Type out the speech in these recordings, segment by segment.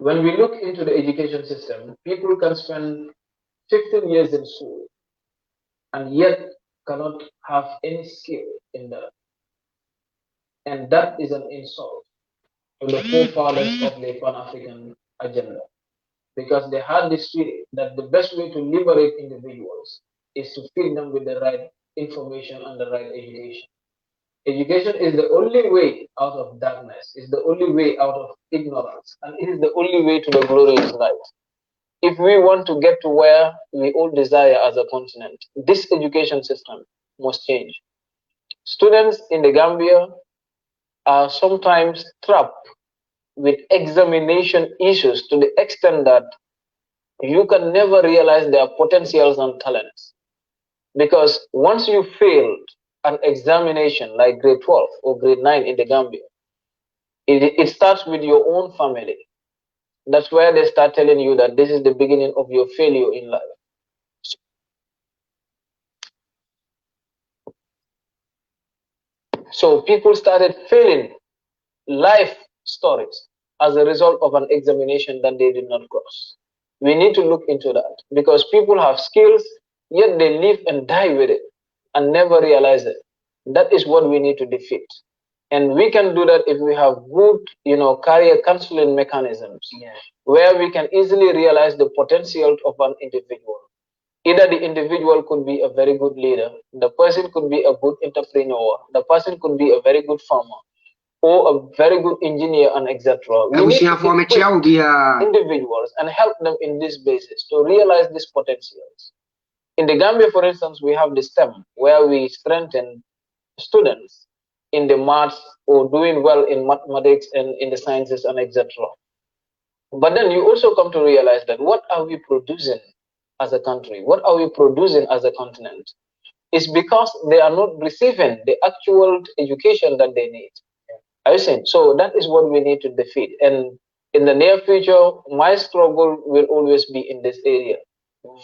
When we look into the education system, people can spend 15 years in school and yet cannot have any skill in that. And that is an insult to the forefathers of the Pan-African agenda, because they had this feeling that the best way to liberate individuals is to feed them with the right information and the right education. Education is the only way out of darkness, is the only way out of ignorance, and it is the only way to the glorious light. If we want to get to where we all desire as a continent, this education system must change. Students in the Gambia are sometimes trapped with examination issues to the extent that you can never realize their potentials and talents. Because once you failed an examination like grade 12 or grade 9 in the Gambia, it starts with your own family. That's where they start telling you that this is the beginning of your failure in life. So people started failing life stories as a result of an examination that they did not cross. We need to look into that, because people have skills, yet they live and die with it and never realize it. That is what we need to defeat. And we can do that if we have good, career counseling mechanisms, where we can easily realize the potential of an individual. Either the individual could be a very good leader, the person could be a good entrepreneur, the person could be a very good farmer, or a very good engineer, and etc. We need to equip individuals and help them in this basis to realize these potentials. In the Gambia, for instance, we have the STEM, where we strengthen students in the maths or doing well in mathematics and in the sciences and etc. But then you also come to realize that what are we producing as a country? What are we producing as a continent? It's because they are not receiving the actual education that they need. Are you saying? So that is what we need to defeat. And in the near future, my struggle will always be in this area.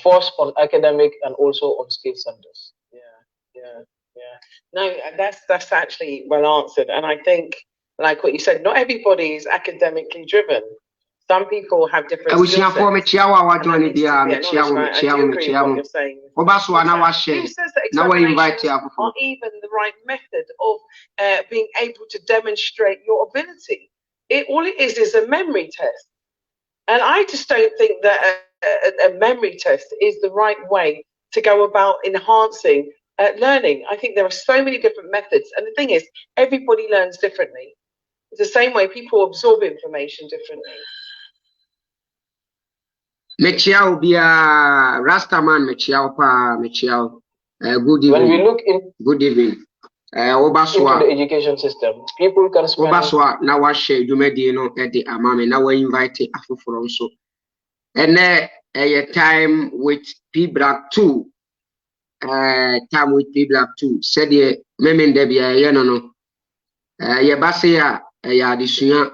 Force on academic and also on skill centers. No, that's actually well answered. And I think, like what you said, not everybody is academically driven. Some people have different skill sets. Who says that examinations aren't even the right method of being able to demonstrate your ability? All it is a memory test. And I just don't think that a memory test is the right way to go about enhancing learning. I think there are so many different methods. And the thing is, everybody learns differently. It's the same way people absorb information differently. Mechiao bia Rastaman Mechiao pa Mechiao. Good evening. When we look in good evening. Obaswa into the education system, people can spend Obaswa na wa share dumedi no e de amame na wa invite afoforo nso. Ene a time with PBLACK 2. Time with PBLACK 2. Said ye memende bia ye no. Ye base ya ya adisua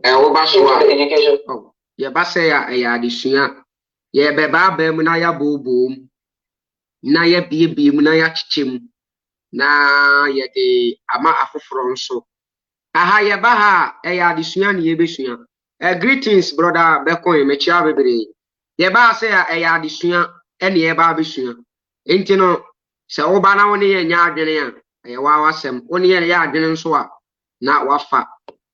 Obaswa education. Oh. Ye base ya adisua ye beba ba mu na ya bobo na ye bie mu na ya chichim na ye de ama afoforo nso aha ye ba ha ya adisua ne ye besua greetings brother Bekoy mechia bebre ye ba se ya adisua ene ye ba besua enti no se oba na woni ye nya adwene a ye wa wasem woni ye ya adwene nso a na wafa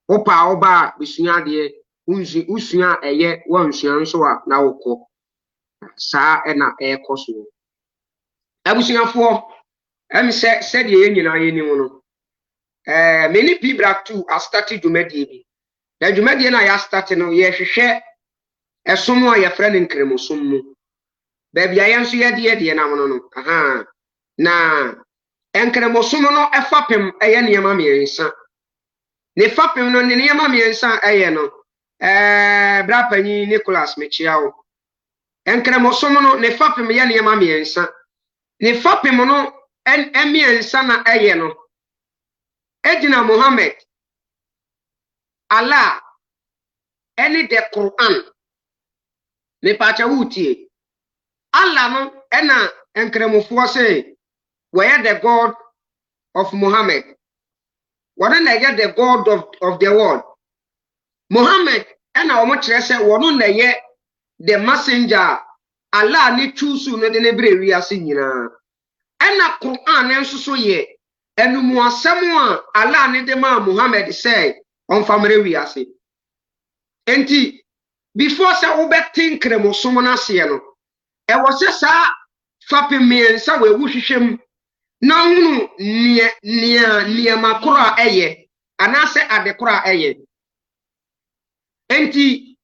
oba besua de usua eye wansua nso a na wokọ saa na ekoso abusuafo said ye nyina ye ni no many PBLACK 2 are started dwumadi bi na dwumadi na ya start no ye hwehwe esom a ye frɛ ne nkremosom mu ba bia ye nso ye de na mo no aha na nkremosom no efapem eye niema miensa ne fapem no ne niema miensa eye no Brapanyi Nicholas Mechiao enkremosom no ne fapem ye niema miensa ne fapem no miensa na eye no Ejina Muhammad Allah any the Quran me pacha wutie Allah no ena enkremofo say where the God of Muhammad what na get the God of the world Muhammad na omo kire se wono na ye the messenger Allah ni choose no de ne bre wi ase nyina ena Quran enso so ye enumu asem a Allah ni de ma Muhammad say on famre wi ase enti before say wo betin kremo som na ase no e wo se sa fapemien sa we wuhwehwem na hunu nia makora eye anase adekora eye enti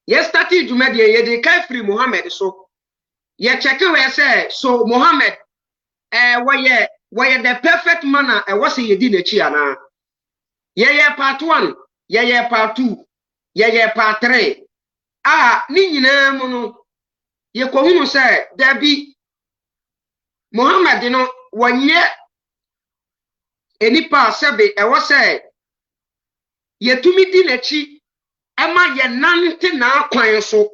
ye started jumadi ye de kai free Muhammad so ye check we say so Muhammad were the perfect manner e was ye di na chi ana ye part 1 ye part 2 ye part 3 ni nyina mu no ye ko hunu say da bi Muhammad no wonye enipa sebe e was say ye tumi di na chi ema ye nante na akwan so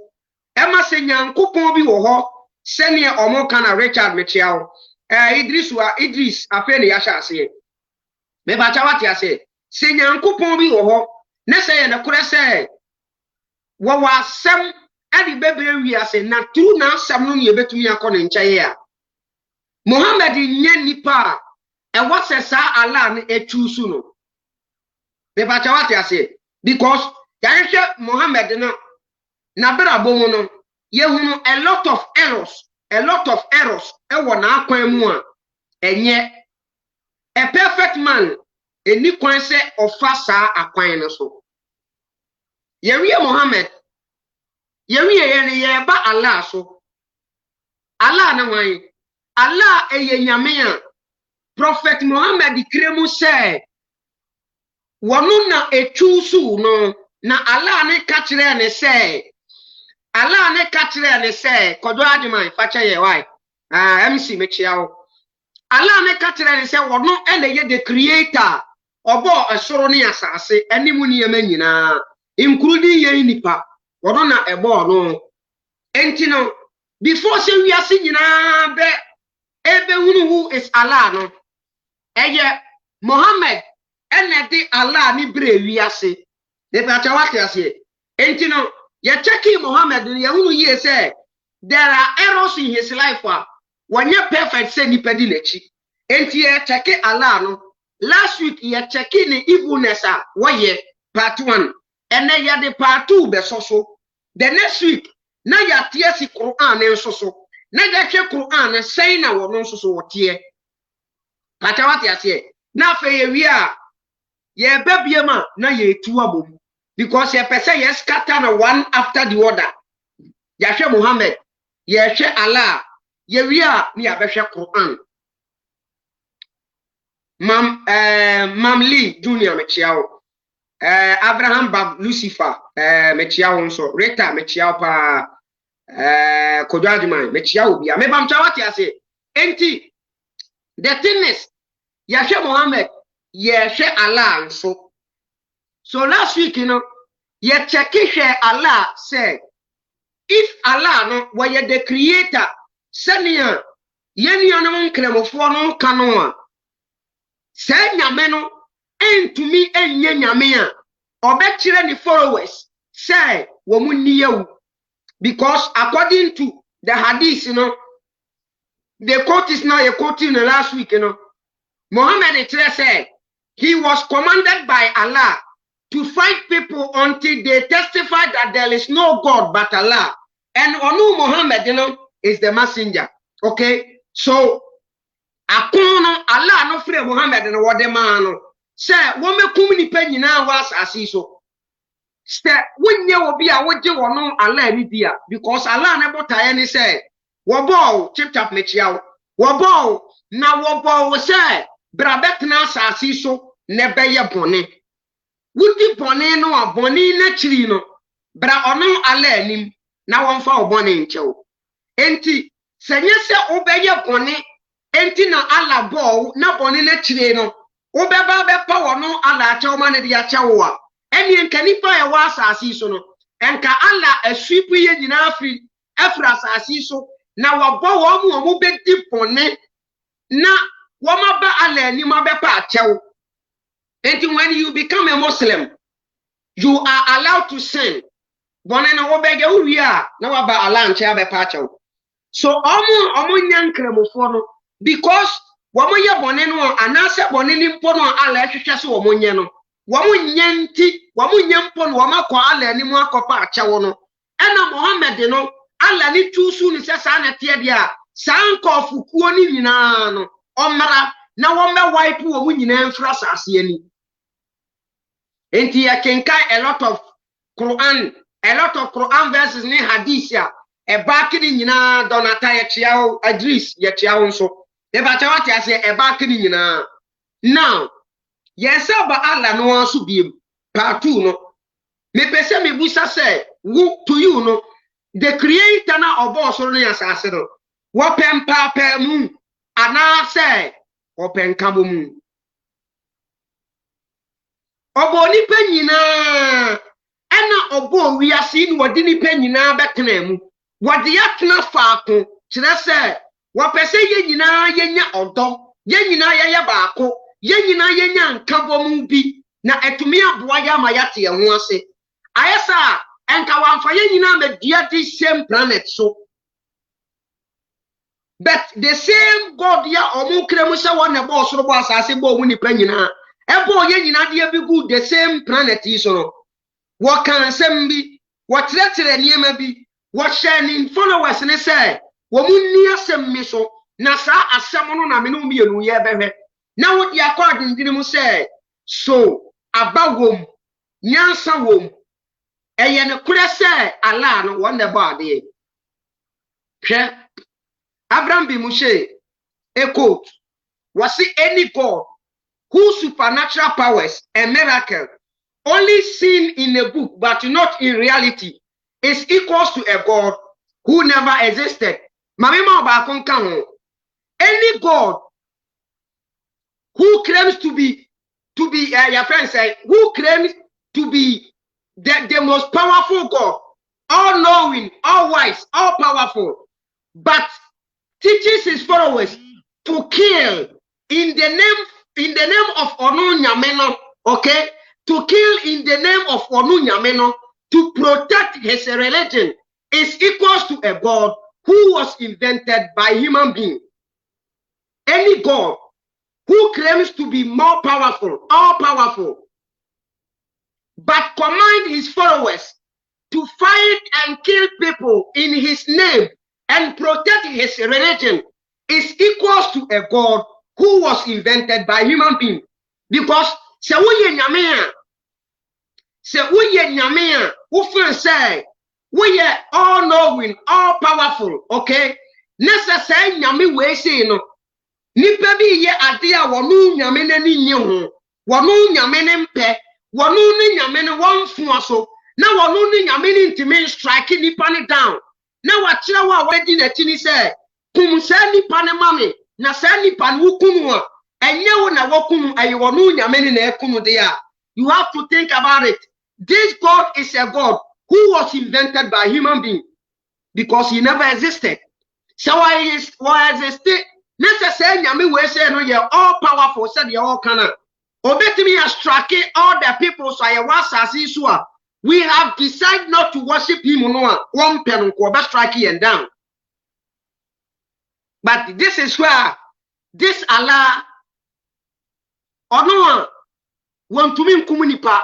ema se nyankopon bi wo ho sene omo kana Richard Mechiao Idris afeni ya shase me ba chawati ase se nyankopon bi wo ho ne se ye na kure se wo wasem adi bebre wi ase na true na asem no ye betumi akọ ne nchaye a Muhammad nye nipa e wose sa Allah na echusu no me ba chawati ase because yanisha Muhammad no na bra bomo no ye hunu a lot of errors e wona akwan mu a enye a perfect man eni kwan se ofa sa akwan no so ye wie Muhammad ye wie ye ba Allah so Allah na wan Allah eye nyame a prophet Muhammad kremu se wonu na echusu no na Allah ne ka kire ne se Allah ne ka kire ne se kodo adwuma fa ye why MC mechiao Allah ne ka kire ne se wonu ene ye the creator obo esoro ne asase animu ne yema nyina including ye nipa wonu na ebo no enti no before say we ase nyina be ebe hunu who is Allah no eye Muhammad ene di Allah ni bre wi ase de ba cha wate ase enti no ye checking Muhammad ye hunu ye say there are errors in his life when you perfect say ni pedi lechi enti ye check Allah no last week ye checking the evilness why part 1 and then ye the part 2 be so the next week na ya tie si Quran enso so na ya hwe Quran say na wo no so wo tie pata wate ase na fe ye wi a ye babiema na ye tu abom because ye person ye scatter na one after the other ya hwe Muhammad ye hwe Allah ye wi a ni abehwe Quran mam Lee Junior mechiao Abraham Bab Lucifer mechiao nso Rita mechiao pa kodwadman mechiao bia me bam chawati ase enti the thing is ya hwe Muhammad ye hwe Allah nso so last week ye check hwe Allah say if Allah no were the creator senia yeni anu nkremofo no kanu a say nyame no entumi enye nyame a obekire ni followers say wo munni yewu because according to the hadith the quote is now a quote in the last week Muhammad said he was commanded by Allah to fight people until they testify that there is no God but Allah. And Onu Muhammad, is the messenger. Okay? So, Akono Allah no free Muhammad and what the man say, woman kumini penny now was as so. Step when you will be a what you know Allah media because Allah never tie any say, Wabo, chip chap mechiao, Wabo, now Wabo say, Brabet na so never ya bone. Would bone no a bone naturally no, bra ono Allah nim, now one for bone in chow. Enti, Senyasa obey bone, enti na Allah bow, na bone naturally no, Obeba be power no Allah chow man de ya chowa. Eni nkanipa ya wasa asiso no, enka Allah aswipu ye nyina afri, afra asiso, na wabo wamu be di bone, na wama ba Allah ni ma be pa chow. And when you become a Muslim, you are allowed to sin. bone no wo bege uri a na wa ba ala nche abepa achew so omo nyankramofo no because womo ye bone no anase bone ni mpo no ala ehwehwe se womo nye no womo nyanti womo nyampo no womo akọ ala ni mu akọpa achew no ena Mohammed no ala ni tusu ni se sa na tie dia sanko fukuo ni nyina no omara na wo me wipe wo mu nyina mfra sase ani enti ya kenkai a lot of Quran verses ni hadith ya e ba kini nyina donata ya chiao Idris ya chiao nso e ba cha wate ase e ba kini nyina now yes ba Allah no anso biem part 2 no me pese me busa say who to you no the creator na obo so no yasase no wo pempa pa mu ana say wo penka bo mu obo ni penyina ena obo wiase ni wodi ni penyina betena mu wodi yatena faako kire se wo pese ye nyina yenya odo ye nyina ye baako ye nyina yenya nkabo mu bi na etumi aboa ya ma yate ye ho ase ayesa enka wamfa ye nyina media the same planet so but the same God ya omu kremu se won ne bo soro bo asase bo mu ni penyina ebo ye nyina de bi good the same planet is so what can sembi what tretre niema bi what shining followers ne say wo munni asem mi so na sa asem no na me no mienu ye behwe na wo di accord ndini mu say so abawom nyansa wom eye ne kure say ala no won ne ba de hwe Abraham bi mu she a quote was see any God whose supernatural powers and miracle only seen in a book but not in reality is equals to a God who never existed. Mamima ba konkan any God who claims to be your friend say who claims to be the most powerful God, all knowing, all wise, all powerful, but teaches his followers to kill in the name of Onu Nyameno, okay? To kill in the name of Onu Nyameno, to protect his religion, is equals to a God who was invented by human being. Any God who claims to be more powerful, all powerful, but command his followers to fight and kill people in his name and protect his religion is equals to a God who was invented by human being. Because se woye nyame who feel say we are all knowing, all powerful, okay? Necessary nyame we say no. Nipa bi ye ade a wonu nyame nani nye ho. Wonu nyame ne mpe, wonu ni nyame ne wonfu aso. Na wonu ni nyame ne ntimi strike nipa ne down. Na wachira wa wedi na tini say kum sa nipa ne mame na sa nipa ne wukunu a enye wo na wokunu ayi wonu nyame ne na ekunu de a. You have to think about it. This God is a God who was invented by human being because he never existed. So why existed? Necessary nyame we say no ye all powerful said ye all kana. Obetimi has struck all the people so ye was asisua. We have decided not to worship him no one pen ko be strike and down. But this is where this Allah ono want to mean komunipa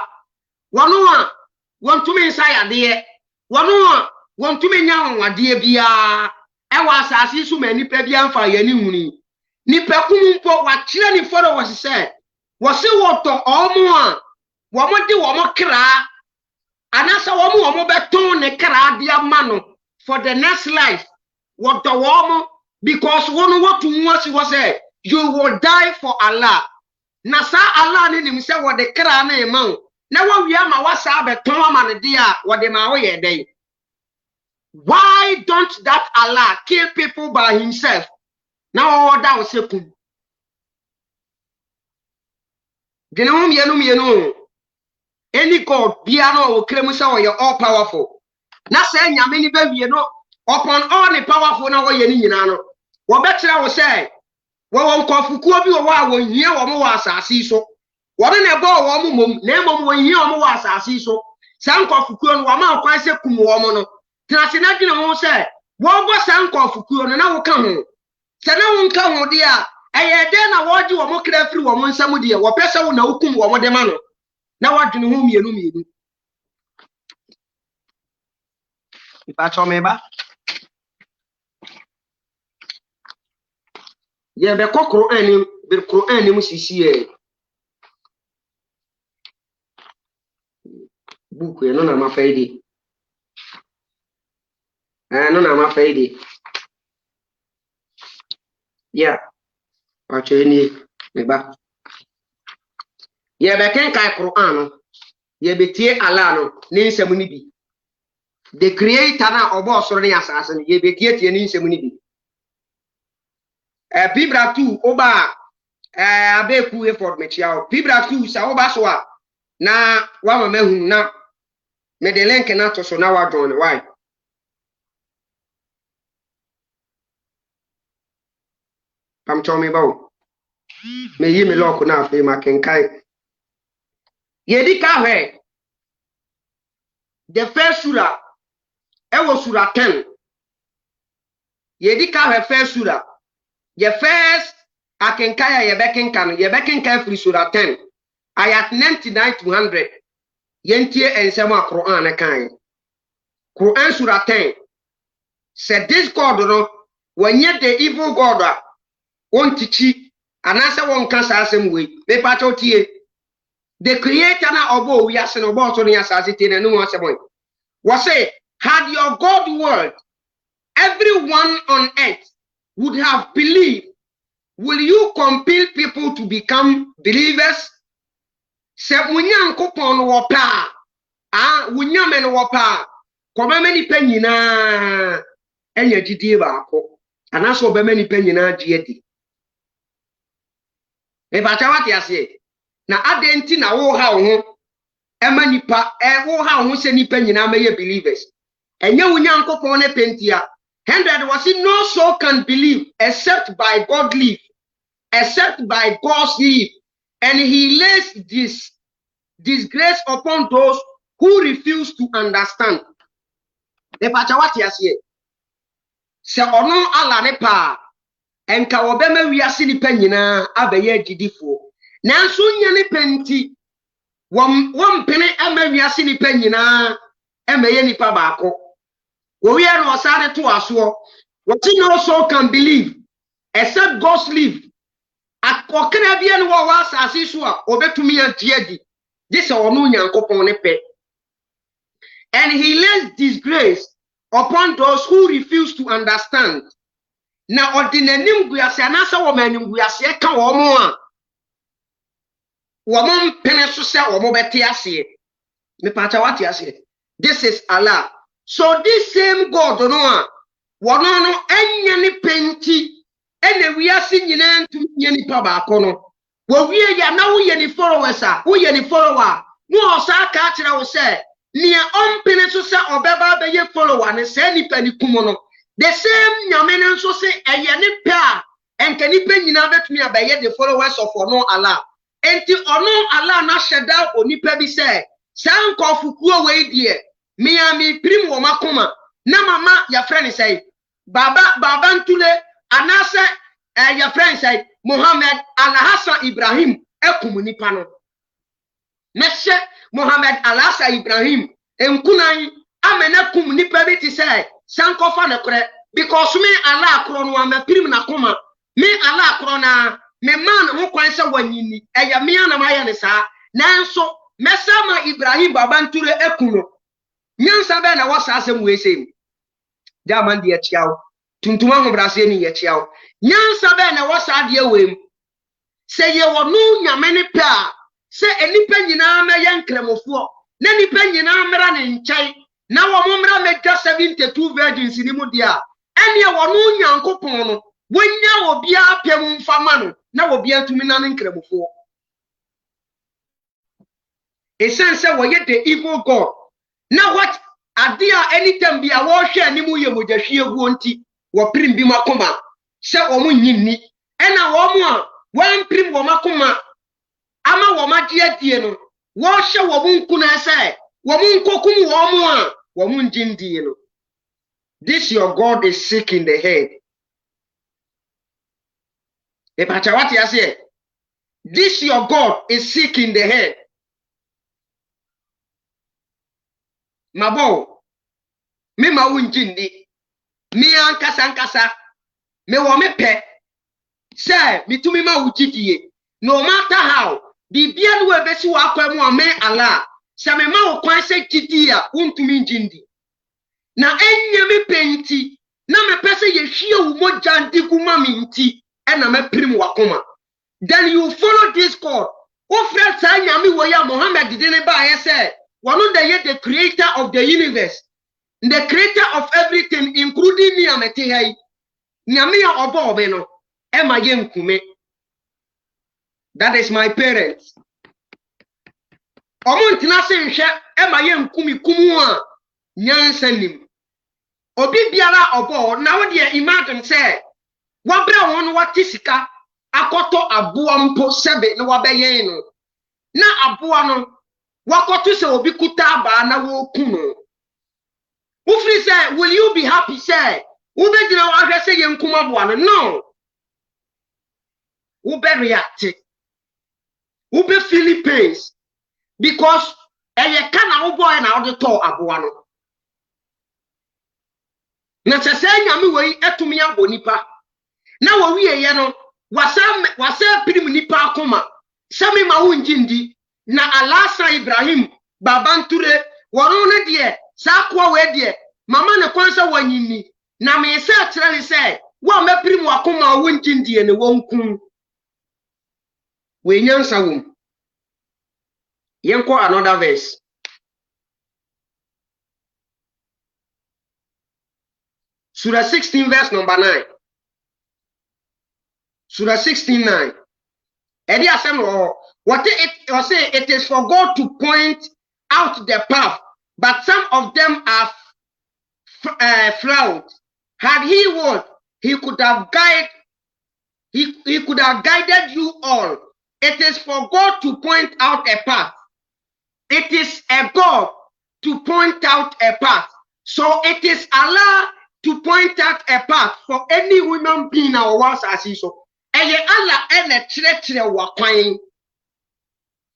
wano want to mean say ade wano want to mean yan ade bia e wa asase su mani pa bia mfa ya ni huni ni pa kumumpo wa kire ni followers say wo se woto omo a wo mo de wo mo kra anasa wo mo beton ne kra dia mano for the next life woto wo mo because one what to was say you will die for Allah. Na sa Allah ni nim say wo de kra na e ma na wo wi ama wasa beton ama ne dia wo de ma wo ye dey. Why don't that Allah kill people by himself? Now order was sekum. Genum yenu any God biano will claim say you all powerful. Na say nyame ni ba wie no upon all the powerful na wo ye ni nyina no. Wo betira wo say wo nkofukuo bi wo a wo hia wo mo asase so. Wo ne bo wo mo mom na mom wo hia wo mo asase so. Sankofukuo no wama kwan se kum wo mo no tenase na dwene ho se wo go sankofukuo no na wo ka ho se na wo nka ho de a eye de na wo gye wo mo kra firi wo mo nsam de wo pese wo na wo kum wo mo de ma no na wo dwene ho mienu ipa chome ba ye be kokoro ani be Quran ni musisi e buku no na mafaidi no na mafaidi yeah acheni meba ye be ken kai Quran no ye be tie Allah no ni nsem ni bi the creator na obo soro ni asase no ye be tie ni nsem ni bi Bibra 2 oba abeku effort mechiao Bibra 2 sa oba so a na wa mama hu na me de link na to so na wa join why pam chomi bawo me yi me lock na afi ma kenkai ye di ka hwe the first surah e wo surah 10 ye di ka hwe first surah ye first akenkai ye bekenkai free surah 10 ayat 99 to 100 yentie ensema Quran kan Quran surah 10 said this God no wanye the evil God a won tichi anase won kan sa asem we be pacho tie the creator na obo we ase no bo so ne asase tie na no asem we say had your God word everyone on earth would have believed. Will you compel people to become believers? Se munyankopon wo pa wunyamen wo pa komama ni panyina enya gidie baako anaso obema ni panyina giedi e bacha wate ase na adenti na wo ha ho ema nipa wo ha ho se ni panyina ma ye believers enya wunyankopon ne pentia 100 was it no soul can believe except by God live, except by God's live, and he lays this grace upon those who refuse to understand. The pachawati asiye se ono ala ne pa enka obema wiase ni panyina abeye gidifo nanso nya ne penti wom pene ama wiase ni panyina emeye nipa baako we are no asade to aso what no soul can believe except God's live akokena bia no wa asase so a obetumi antiadi this ono nyankopon ne pe and he lays this grace upon those who refuse to understand na ordinanim guase anasa wo manim guase ka wo mo a wo mo pene so se wo mo bete ase me pacha what ase this is Allah. So this same God no wono no enya ni penti ene wiase nyina ntum nye ni pa ba kono wo wie ya na wo ye ni followers a wo ye ni follower no osa ka kire wo se ni ompene so se obeba be ye follower ne se ni pani kumo no the same nyame ne so se eye ni pa enka ni pa nyina betumi abaye the followers of ono Allah enti ono Allah na sheda onipa bi se sankofukuo we die Miami prim wo makoma na mama ya friend say baba ntule anase ya friend say Muhammad Al-Hassan Ibrahim ekumuni no meshe Muhammad Al-Hassan Ibrahim enkunan amena kumuni pa ti say sankofa ne kore because me Allah akro no am prim na koma me Allah akro na me man ho kwan se wanyini eya me ana ma ya ne sa nanso mesama Ibrahim baba ntule ekuno nyansa be na wasa asem we sem jaman de chiaw tuntuma ho brase ni ye chiaw nyansa be na wasa de wem se ye wonu nyame ne pa se enipa nyina ma ye nkremofo na nipa nyina mra ne nchai na wo mra mega 72 virgins ni mu dia ene ye wonu nyankopon no wonya obi apem mfama no na obi atumi na ne nkremofo essence wo ye the evil God. Now what adia anytime be a wash animu ye mojahwie hu nti wo prim bi makoma se omo nyinni ena wo mo a wan prim wo makoma ama wo madie die no wo hye wo bunku na se Woman kokum woman, woman jindi. This your God is sick in the head. What you say? This your God is sick in the head. Mabo, me ma unjindi, me ankasa, me wo me pe. Say, me to me ma ujidie. No matter how, bibia no ebesi wa kwemu ame ala. Say me ma wo kwan se jidia untumi njindi. Na enye me penti, na me pese ye hwie wo mogya ndigu ma me nti, e na me prim wakoma. Then you follow this code. O friend say nyame wo ya Muhammad didn't ba ye say, one of the creator of the universe, the creator of everything, including me amete hai. Nyame ya obo obe no, e ma ye nkume. That is my parents. Omuntina se nhwe e ma ye nkumi kumu a nyansanim. Obi biara obo na wo de imagine say wabra won watisika akoto aboa mpo sebe na wabeye no. Na aboa no wakoto se obi kuta aba na wo kuno. Ufri say, will you be happy say? Ube dina wa hwe say ye nkuma aboa no? No. Ube react. Ube feel pains because eye kana wo boy na wo de to aboa no. Na sese nyame wei etumi abonipa. Na wo wie ye no wasa pirim nipa akoma. Sami ma unjindi na alasa Ibrahim babanture wono ne de sakwa we de mama ne kwansa wanyini na me se akyere se wo ma pirim akoma unjindi ne wonkun we nyansa wom. Yenko another verse. Surah 16 verse number 9. Surah 16:9. Edi asem what it say it is for God to point out the path, but some of them are flawed. Had he would, he could have guided you all. It is for God to point out a path. It is a God to point out a path. So it is Allah to point out a path for any human being or was as so. Eye Allah ene chire wa kwan.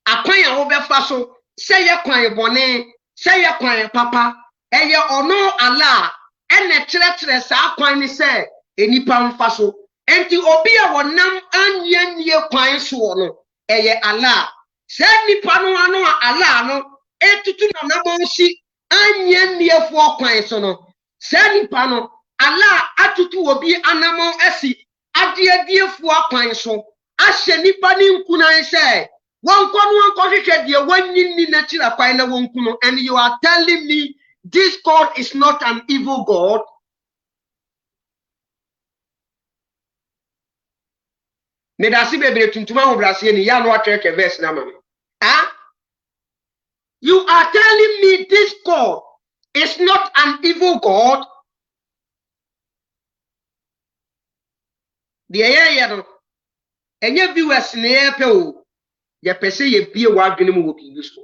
Akwan ya wo befa so, say ye kwan bone, say ye kwan papa. Eye ono Allah ene chire sa kwan ni say enipa mfa so. Enti obi a wonam anye kwan so no, eye Allah. Say nipa no ano Allah no, etutu na nabonsi anye fo kwan so no. Say nipa no, Allah atutu obi anamo esi adie fu akwan so ahye nipa ni nkunan say wonko hwehwe de wanyini na kira kwan na wonku no. And you are telling me this God is not an evil God? Me da si bebre tuntuma ho brase ni ya no atweke verse na mama. You are telling me this God is not an evil God? The area no enye viewers na ye pe o ye pese ye bie wa adwene mu obi so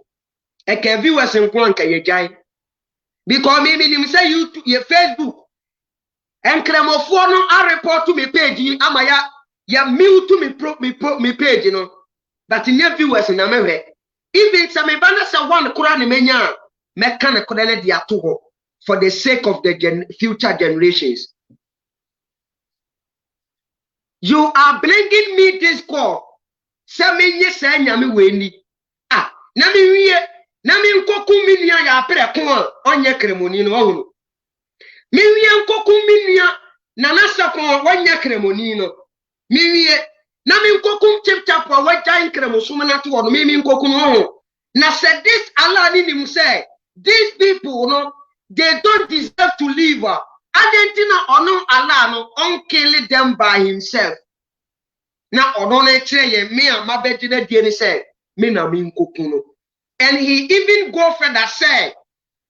e ka viewers nko anka ye jai because me nim say YouTube ye Facebook enkramofo no a report to me page ama ya mute me page no but nye viewers na mehwe even some bana say one kura ne menya me kan kura ne dia to ho for the sake of the future generations. You are bringing me this call. Semenye say nyame weni. Na me wie, na me nkoku minia ya preko onye kremoni no ohunu. Me wie nkoku minia na nasako onye kremoni no. Me wie na me nkoku chipchap wa wajan kremosum na to no me nkoku no ohunu. Na said this Allah ni nim say these people no they don't deserve to live. Adentina ono Allah no unkill them by himself. Na ono na kire ye me amabegide die ni say me na me nkoku no. And he even go further say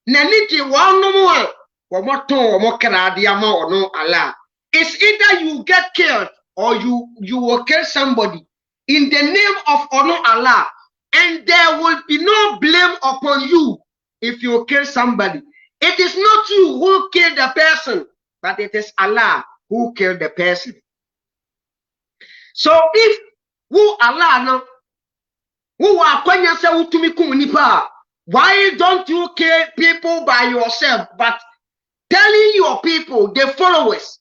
na niti wa no mo a wo moton wo krade ama ono Allah. It's either you get killed or you will kill somebody in the name of ono Allah, and there will be no blame upon you if you kill somebody, it is not you who killed the person, but it is Allah who killed the person. So if who Allah now, who are why don't you kill people by yourself, but telling your people, the followers,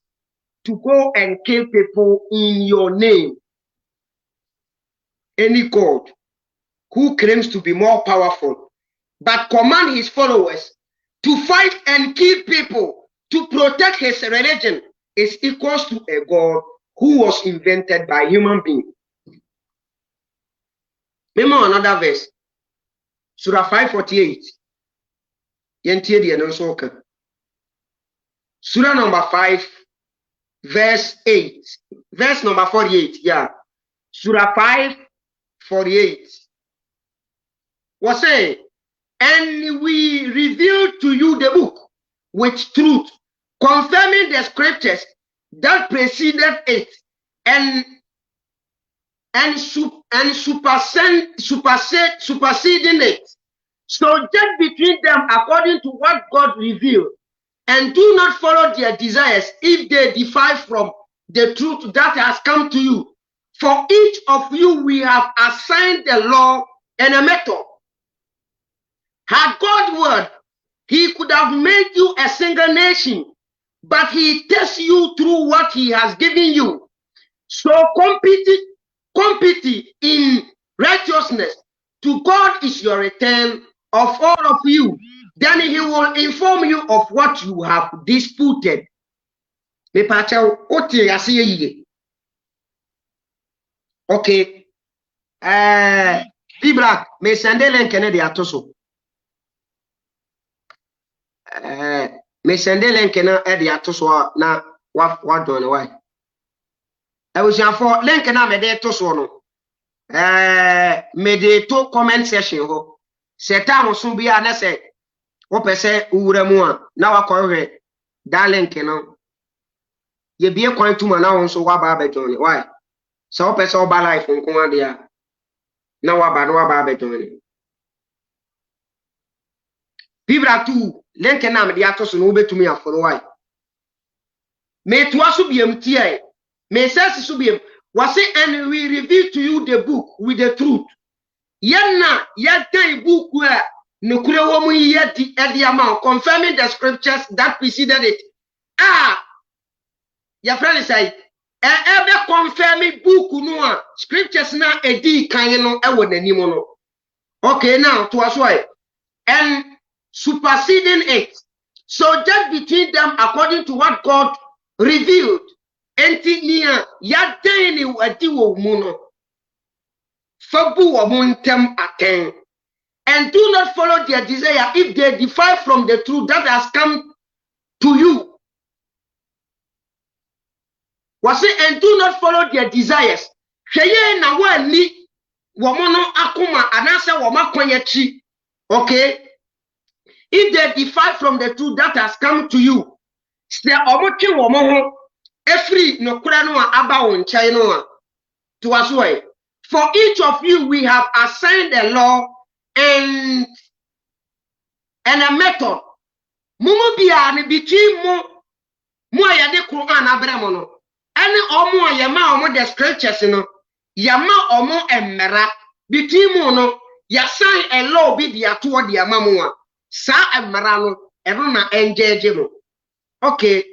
to go and kill people in your name? Any God who claims to be more powerful, but command his followers to fight and kill people to protect his religion, is equals to a God who was invented by human beings. Remember another verse, Surah 548. Surah number 5, verse 8. Verse number 48, yeah. Surah 5:48. Was saying, and we revealed to you the book with truth, confirming the scriptures that preceded it, and superseding it. So judge between them according to what God revealed, and do not follow their desires if they differ from the truth that has come to you. For each of you we have assigned the law and a method. Had God word, he could have made you a single nation, but he tests you through what he has given you. So compete in righteousness. To God is your return of all of you. Then he will inform you of what you have disputed. Okay. PBLACK, me send a link in the atoso. Me send a link in the atoso na what done why. I was for link na me de toso no. Me de to comment section ho. Setan so bia na say wo pese uwura mu a na wakɔhwɛ da link no. Ye bie kwan tuma na won so wa ba be join why. So wo pese oba life nko ade a na wa ba be join. PBLACK 2 link na me de atoso no betumi aforo why. Me to aso biem tie. Me says so biem. Was it, and we reveal to you the book with the truth. Yenna yata book where no kurewomu yeti ediama confirming the scriptures that preceded it. Your friend say ever confirming book no scriptures na edi kan no e won animo no. Okay, now to us why and superseding it. So just between them according to what God revealed. Entinia yadeni wadi wo muno fabu wo muntem aten, and do not follow their desire if they differ from the truth that has come to you. Was it, and do not follow their desires. Sheye na wa ni wo mono akoma anase wo makonyechi. Okay, if they differ from the truth that has come to you, se omochi wo mo every no kurano aba won chai no to us way. For each of you we have assigned a law and a method. Mumu bia ni between mu ayade Quran abramo no. Any omo yama omo the scriptures no. Yama omo emera between mu no ya sign a law bi dia to the amamu a. Sa emera no ero na enjeje no. Okay,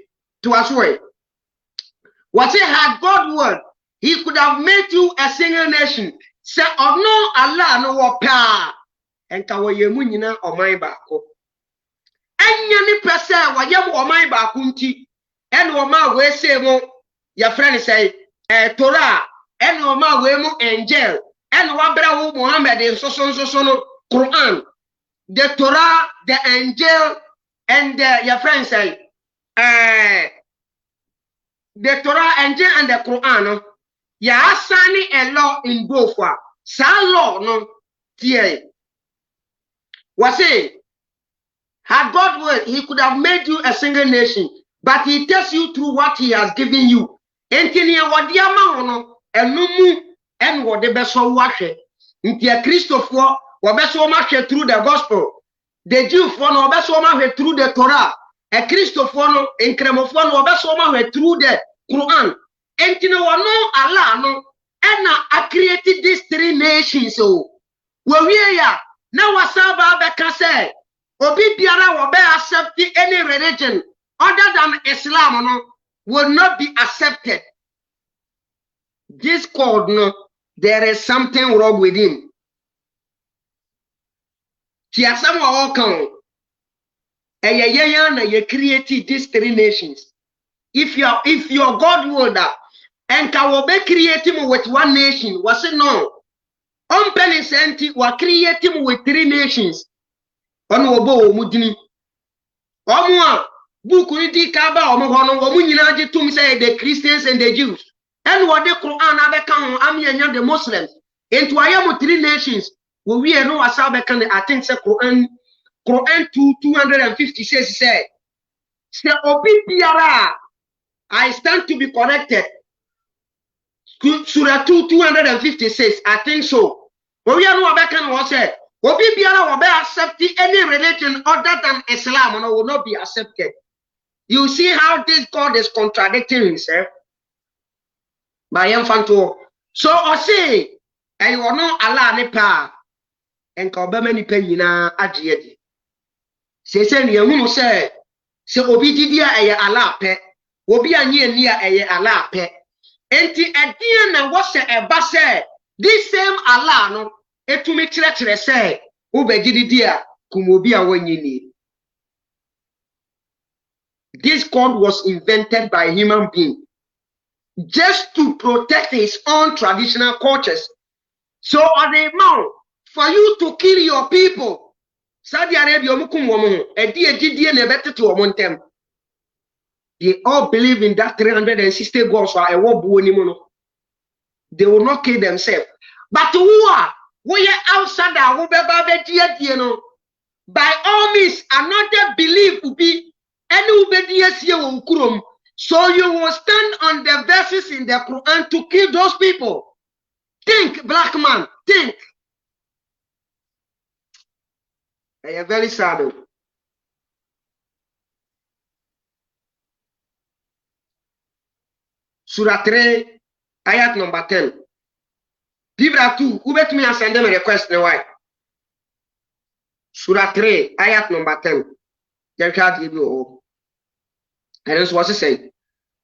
to us way. What it had God word, he could have made you a single nation. Say, oh no, Allah no wapa. And kawaye munyina o mai bako. Enya ni pese wa yem o mai bakunti. En o ma we say mo, your friend say, Torah, en o ma we mo angel. En wa bra wo Muhammad in so no Quran. The Torah, the angel, and your friend say, the Torah, angel, and the Quran, ya assigning a law in both. Sa law no tie. Was it? Had God word, he could have made you a single nation, but he tells you through what he has given you. Entinia wadiama no enumu en wode beso washe. Ntia Christopher wa beso mashe through the gospel. The Jew for no best woman through the Torah. A Christopher no in Cremofon no best woman through the Quran. And you know no Allah no. And I created these 3 nations. So where we are now was about say Obi biara will be accepting any religion other than Islam no will not be accepted. This code no, there is something wrong with him. You created these 3 nations. If your God will that and can be creating with 1 nation, was it no? Penny senti were creating with 3 nations. On Obo Mudini. Omwa Bukuridi Kaba Omohono Womunyaji to say the Christians and the Jews. And what the Quran Abekan Amian the Muslims. Into I am 3 nations. We are no Asabekan, I think Quran 250 says say Obi Biara, I stand to be corrected. Surah 256, I think so. We are no Abekan was said. Obi biara will be accepting any religion other than Islam and will not be accepted. You see how this God is contradicting himself? By Infanto. So I say, I will not allow any power and Kabama ni penina adjedi. Say, you say, Obi Didia a ala pe, Obi a near a ala pe. Enti at the end, what's a basse? This same Allah no. To make treacherous say, Ubegidia, Kumobia when you need. This code was invented by a human being just to protect his own traditional cultures. So, are they more for you to kill your people? Saudi Arabia, they all believe in that 360 gods or a war. They will not kill themselves. But who are? We are outside our by all means, another belief will be any obedience here. So you will stand on the verses in the Quran to kill those people. Think, black man, think. I am very sad. Surah 3, ayat number 10. Bibra 2, who bet me and send them a request why? Surah 3, ayat number 10. They can't give you all. And that's what it said.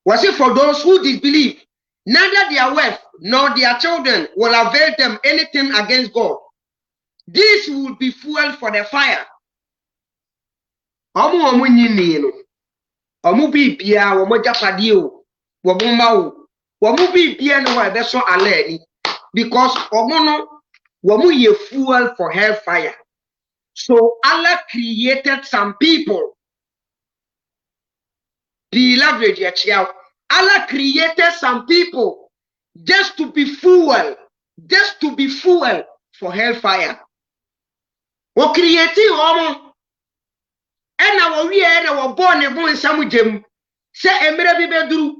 Was it for those who disbelieve? Neither their wealth nor their children will avail them anything against God. This will be fuel for the fire. Omu nyinino. Omu bibia womo japadio. Womo mau. Womu bibia no wa beso aleni. Because womu ye fuel for hellfire. So Allah created some people. The leverage Allah created some people just to be fuel for hellfire. O creating homo. And now we are born a boy samujem. Say emre bibeduru.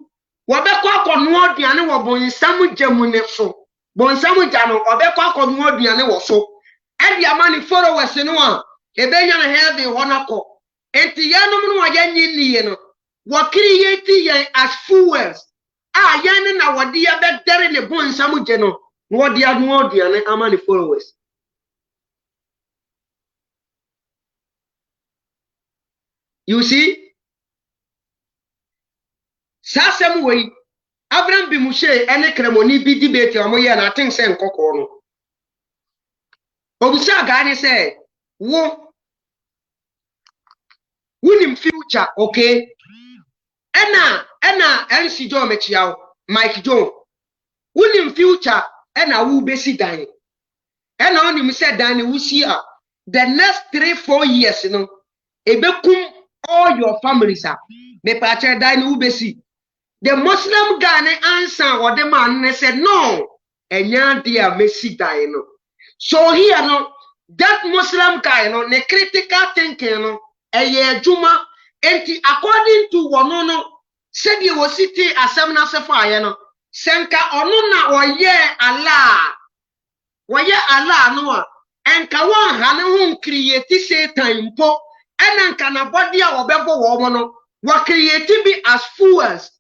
Wabekwa konwo aduane wo bon samugem ne so. Bon samuja no obekwa konwo aduane wo so. And the money followers no a ebenya na heaven honako. Enti yanom no ayanyi no. What creating as fuels? Yan na what the other there in the bone samujeno. What the other more than how many followers? You see? Sasam way, Abraham Bimushe, and a cremoni be debate or moya, and I think Sam Cocono. Obusa Gani said, wo in future, okay? Ena LC Joe Mechiao, Mike Joe. In future, ena wu besi dani. Ena on him said dani we see the next 3-4 years, you know, ebekum all your families are. Me pacha dani wu besi. The Muslim guy answer or the man said no. Enya dia mesi dani no. So here no, that Muslim guy no, ne critical thinking no, eye juma. Enti according to wonono said you was city asemna sefa no senka ono na oye Allah no and kawan hane create Satan po and kana body a obebo wo no wa create be as fools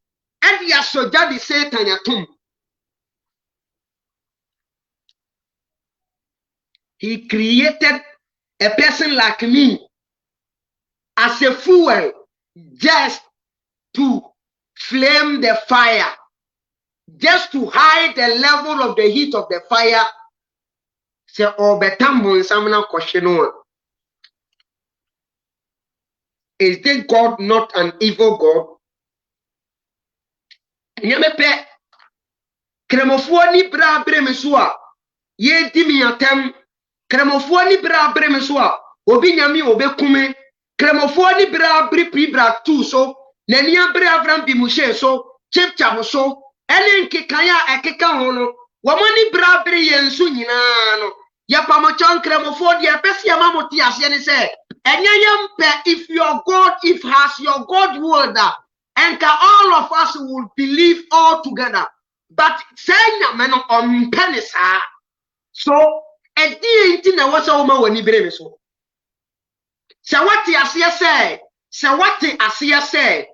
and ya soja the Satan yatum. He created a person like me as a fuel just to flame the fire, just to hide the level of the heat of the fire. Say, oh, betambo samna question. Is this God not an evil God? Nyamepe kremofo ni bra bremesua ye dimi atem kremofo ni bra bremesua obi nyame obekume kremofo ni bra pri bra tu so nani abra avram bi mushe so chepcha so ene nkekanya ekeka ho no womani bra bre yensu nyina no ya pamochon kremofo dia pesi amamoti ase ne se enyayempe if your God if has your God word and all of us will believe all together. But say man on penisa. So a deity na was a woman when he brave so. So what the Asia say? So what the Asia say?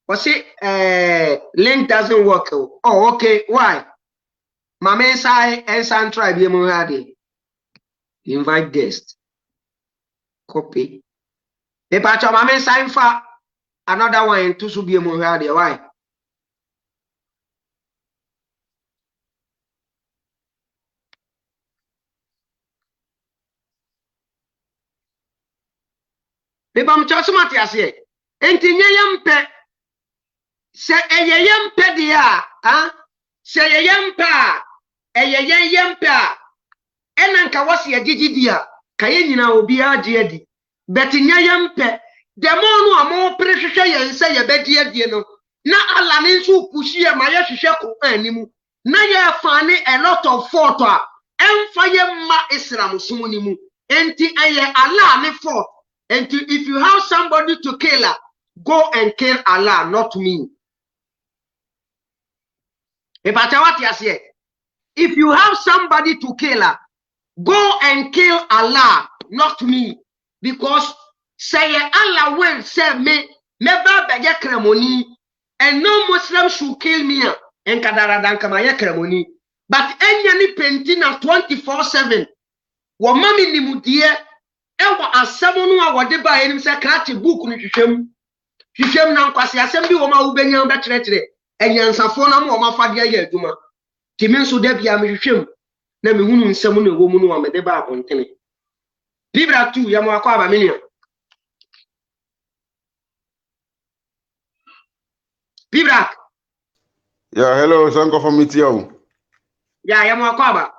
Was it link doesn't work? Oh, okay. Why? My man say and some tribe you invite guest. Copy. The patch of my man sign for another one to be a muhadi. Why? The bam chosmati ase. Enti nyeyampe. Se eyeyampe dia, se eyeyampa. Eyeyempa. Enanka wasi agigi dia. Kaye nyina obi agye adi. Bet nyeyampe. Demonu amo prehwehwe yense ye bedi adi no. Na ala ne nso pushi e ma ye hwehwe ko animu. Na ye fane a lot of photo a emfa ye ma Islam sumu ni mu. Enti eye ala ne fault. And if you have somebody to kill her, go and kill Allah, not me. If you have somebody to kill her, go and kill Allah, not me. Because say Allah will say me never beg kremoni, and no Muslim should kill me and kadaradan kamaya kremoni. But any pentina 24/7, wa mami ni mudie. Ewa asamonu a wode ba enim se ka te book no hwehwem na nkwase asem bi wo ma wo benya ba kyerɛkyerɛ enyansafo na mo ma fade aye aduma timi nso da bia me hwehwem na me hunu nsɛm no ewo mu no wa me de ba abontene bibra 2 ya mo akɔ aba menia bibra yeah hello sanko from Mitio ya mo akɔ aba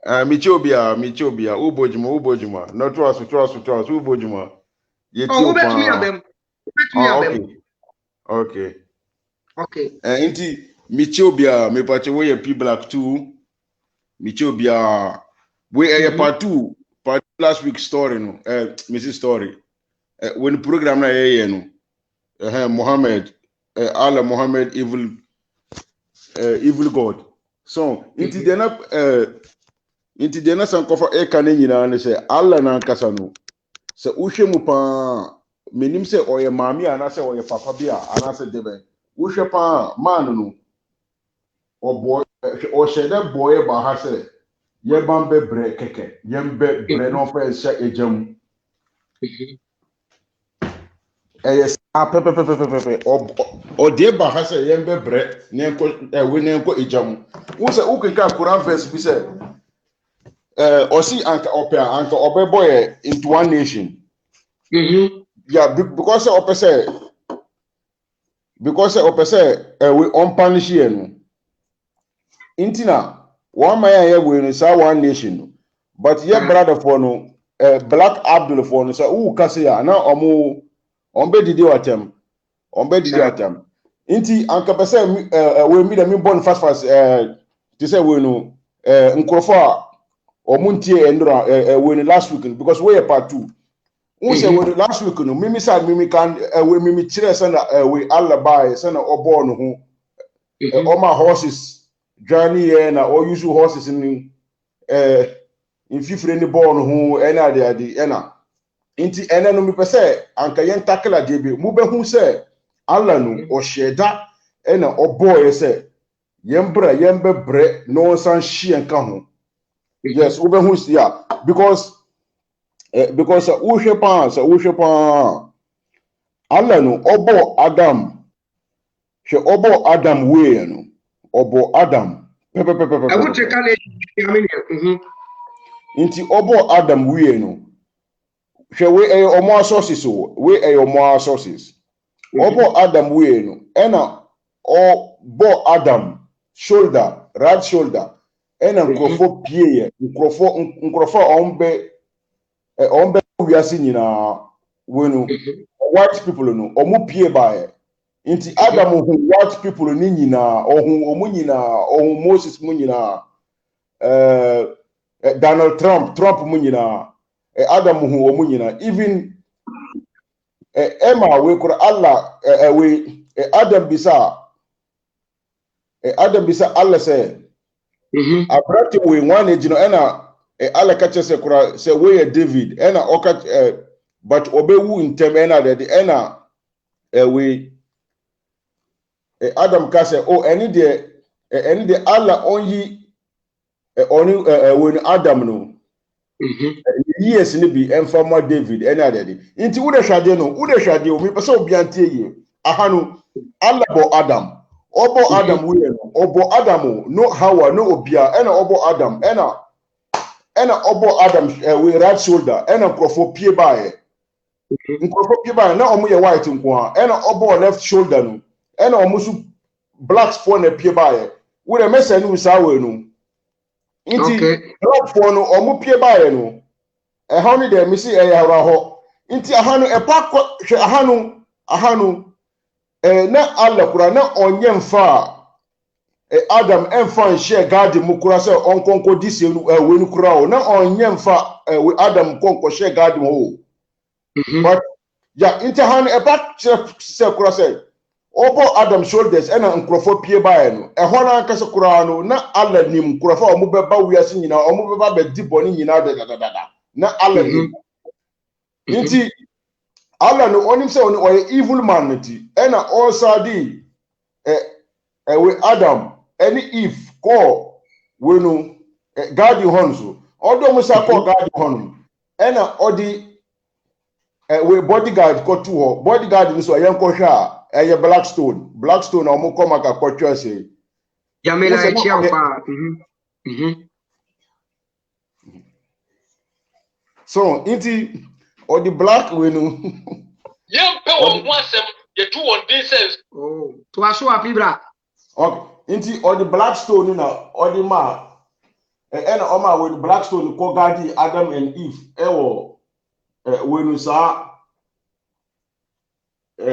Michobia, ubojuma. No trust, ubojuma. Okay. Inti Michobia, me pache we PBLACK 2. Michobia, we a part 2. Part last week story no. Mrs. Story. When the program na no. Muhammad, Allah Muhammad evil God. So inti dena sankofa kane nyina ne se Allah na nkasa no se uhwe mu pa menim se oye maami ana se oye papa bia ana se debe uhwe pa man no obo o shede boy ba ha se ye bambe bre keke yembe bre no fa se ejam yes pepe o de ba ha se yembe bre ne enko we ne enko ejam wo se ukenka Quran verse bi se Osi anka opera anka obeboy into one nation. Yeah, because we on punish here no. Intina one man here we no say one nation. But your brother for no Black Abdul for no say who kase ya na omo ombe didi watem. Inti anka pese we mi da mi born fast to say we no nkrofo Omuntie endra when last week because we are part 2. We say when last week no mimi sad mimi can we mimi chire send we Allah buy send obo no ho all my horses journey here na all usual horses in mfifire ni ball no ho ena ade ena nti ena no mepɛ sɛ anka yɛn takla de bi mu bɛhu sɛ Allah no ɔhyɛda ena ɔbɔɔ sɛ yɛn bɛbrɛ no san hye nka ho yes wo bɛhu sia because wohwɛ pa Allah no ɔbɔ Adam hwɛ ɔbɔ Adam wei no ɔbɔ Adam nti ɔbɔ Adam wei no hwɛ we ɛyɛ ɔmo sources o we ɛyɛ ɔmo sources ɔbɔ Adam wei no ɛna ɔbɔ Adam shoulder right shoulder ɛna nkrɔfo pie nkrɔfo ɔmbɛ wiase nyinaa we no white people no ɔmo pie bae nti Adam hu white people ni nyinaa ɔmo nyinaa ɔmo Moses mu nyinaa Donald Trump mu nyinaa Adam hu ɔmo nyinaa even Emma we kura Allah we Adam bisa Allah sɛ abrate we one age no ɛna Allah kakyɛ sɛ kura sɛ we David ɛna ɔka but obewu ntem ɛna de ɛna we Adam ka sɛ oh ɛni de Allah onyi when Adam no years ni bi emfama David ɛna de nti wo de hwade o mi pese obi antie ye aha no Allah bo Adam obo Adam we no obo Adam no Hawa no obia ɛna obo Adam ɛna obo Adam we right shoulder ɛna nkrɔfo pie bae na ɔmo yɛ white nko a ɛna obo left shoulder no ɛna ɔmo so blacks for na pie bae wo de mesa no saa we no nti black for no ɔmo pie bae no ɛha no de me si ɛyɛ awra hɔ nti aha no ɛpa hwɛ aha no na Allah kura na onye mfa Adam emfa nhye garden mu kura sɛ onkonko dise no we no kura o na onye mfa we Adam konko hye garden ho but ya nti aha no ɛpa sɛ kura sɛ obo Adam shoulders ɛna nkrofo pie bae no ɛhɔ na anka sɛ kura no na Allah nim nkrofo ɔmo bɛba wiase nyina ɔmo bɛba bɛdi bɔne nyina da na Allah nim nti Allah no onim sɛ ɔyɛ evil man nti ɛna ɔsadi we Adam any Eve call we no guard you hon so ɔdo mo sa call guard you hon ɛna ɔdi we bodyguard ko to hɔ bodyguard ni so ɛyɛ nkɔhwɛ a ɛyɛ Blackstone a ɔmo kɔ maka kɔtwa sɛ Jamila chiampa so nti ɔdi black we no yɛmpɛ wɔn ho asɛm yɛtu wɔn din sɛ to aso apibra okay nti ɔdi Blackstone na ɔdi ma ɛna ɔma we Blackstone ko guard Adam and Eve ɛwɔ we no sa we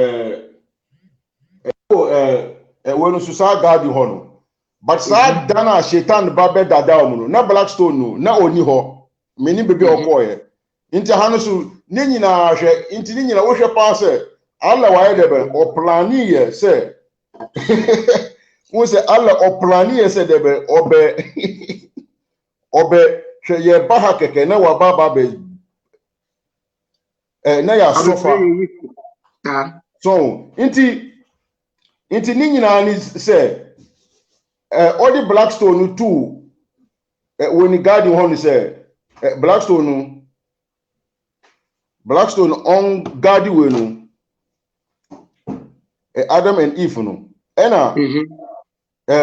no sa guard hɔ no but sa dana Shaitan ba be dada omu no na Blackstone no na oni hɔ meni bebe ɔkɔɛ nti ha no so ne nyina hwɛ nti ne nyina wo hwɛ pa sɛ Allah wa yɛ debe ɔplani yɛ sɛ wo sɛ Allah ɔplani yɛ sɛ debe ɔbɛ hwɛ yɛ ba ha kɛkɛ na wa ba be na ya sofa so nti ne nyina ni sɛ ɔdi Blackstone too when the garden hɔ ni sɛ Blackstone on guard we no Adam and Eve no ɛna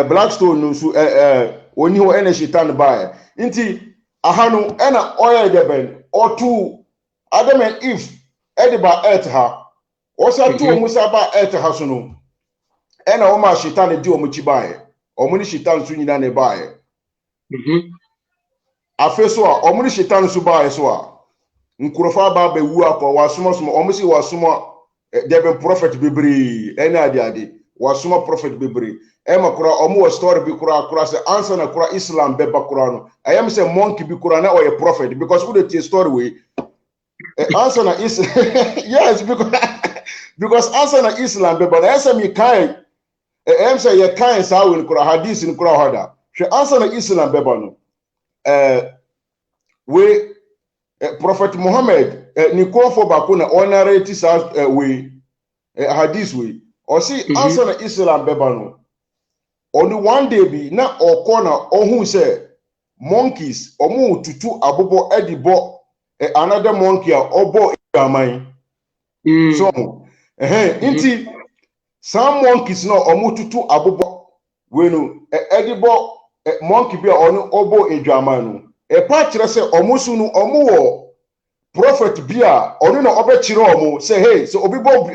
Blackstone no so oni ho ɛna Shaitan bae nti aha no ɛna ɔyɛ deben ɔto Adam and Eve ɛde ba earth ha ɔsa to ɔmo sa ba earth ha so no ɛna ɔma Shaitan di ɔmo chi bae ɔmo ni Shaitan so nyina ne bae afe so a ɔmo ni Shaitan so bae so a nkurɔfo ba wu akɔ wasoma ɔmo si wasoma deben prophet bebree ɛna ade wasoma prophet bebree ɛma kura ɔmo wɔ story bi kura sɛ answer na kura Islam bɛba kura no ɛyam sɛ monkey bi kura na ɔyɛ prophet because who dey tell story we answer na is yes because answer na Islam bɛba na ɛsɛ mi kan ɛyam sɛ yɛ kan saa we kura hadith ni kura hada hwɛ answer na Islam bɛba no we Prophet Muhammad ni konfo bako na honorate sa we hadith we o si answer na Islam beba no only one day bi na okona ohun say monkeys omu tutu abobo edibo another monkey obo aman so inti some monkeys no omu tutu abobo we no edibo monkey bi onu obo edwaman no pa kire say omu sunu omu wo prophet bia onu na obekire omu say hey so obi bo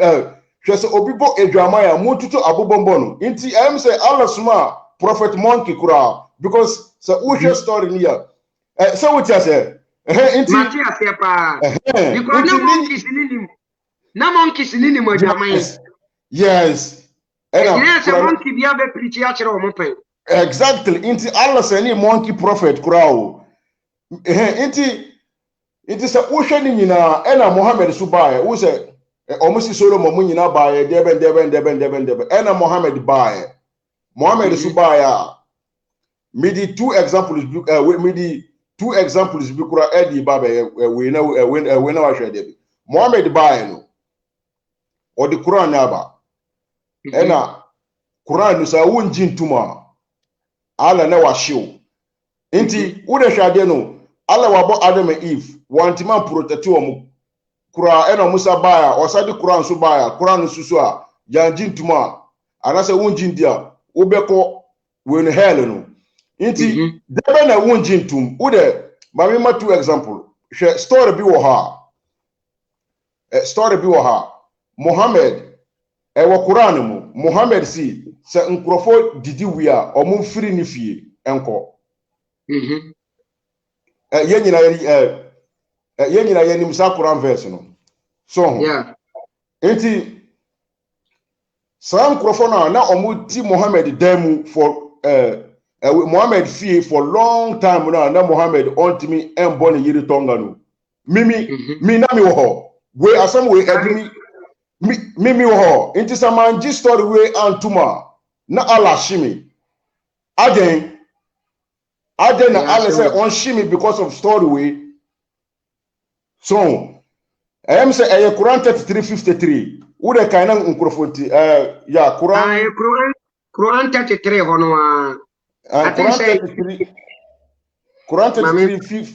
so obi bo edwaman ya mu tutu abobo no inti am say Allah suma prophet monkey kura because so who story ni ya so what you say inti Matia se pa because na monkeys ni ni mo edwaman yes and say monkey bia be preach ya kire omu pen exactly inti Allah say ni monkey prophet kura o inti sa uhwe ni nyina ena Muhammad subaye wo say omusi Solomon mu nyina baye deben ena Muhammad subaye midi two examples bikura edi babe we na wa hwede Muhammad baye no o di Quran aba ena Quran sa wonji ntuma ala na wa hyew inti wo de hwade no ala wa bo Adam and Eve wantima protect wo kura ena Musa baya osadi Quran so baya Quran susu a yanji ntuma anase wonji ndia wo beko we no hell no inti debe na wonji ntum wo de mami ma two example story bi wo ha Muhammad wo Quran mu Muhammad si se nkrofo didi wi a omu firi ni fie enko yenyina yenim sa Quran verse no so yeah inti sam nkrofo na omu ti Muhammad demu for Muhammad fie for long time na Muhammad ontimi embo ne yiri tonga no mimi mi na mi wo ho we asam we adimi mimi wo ho inti samanji story we antuma na ala shimi aden na ala say on shimi because of story we so I am say Quran 33:53 wo de kan na nkrofoti ya Quran 33 hono Quran 33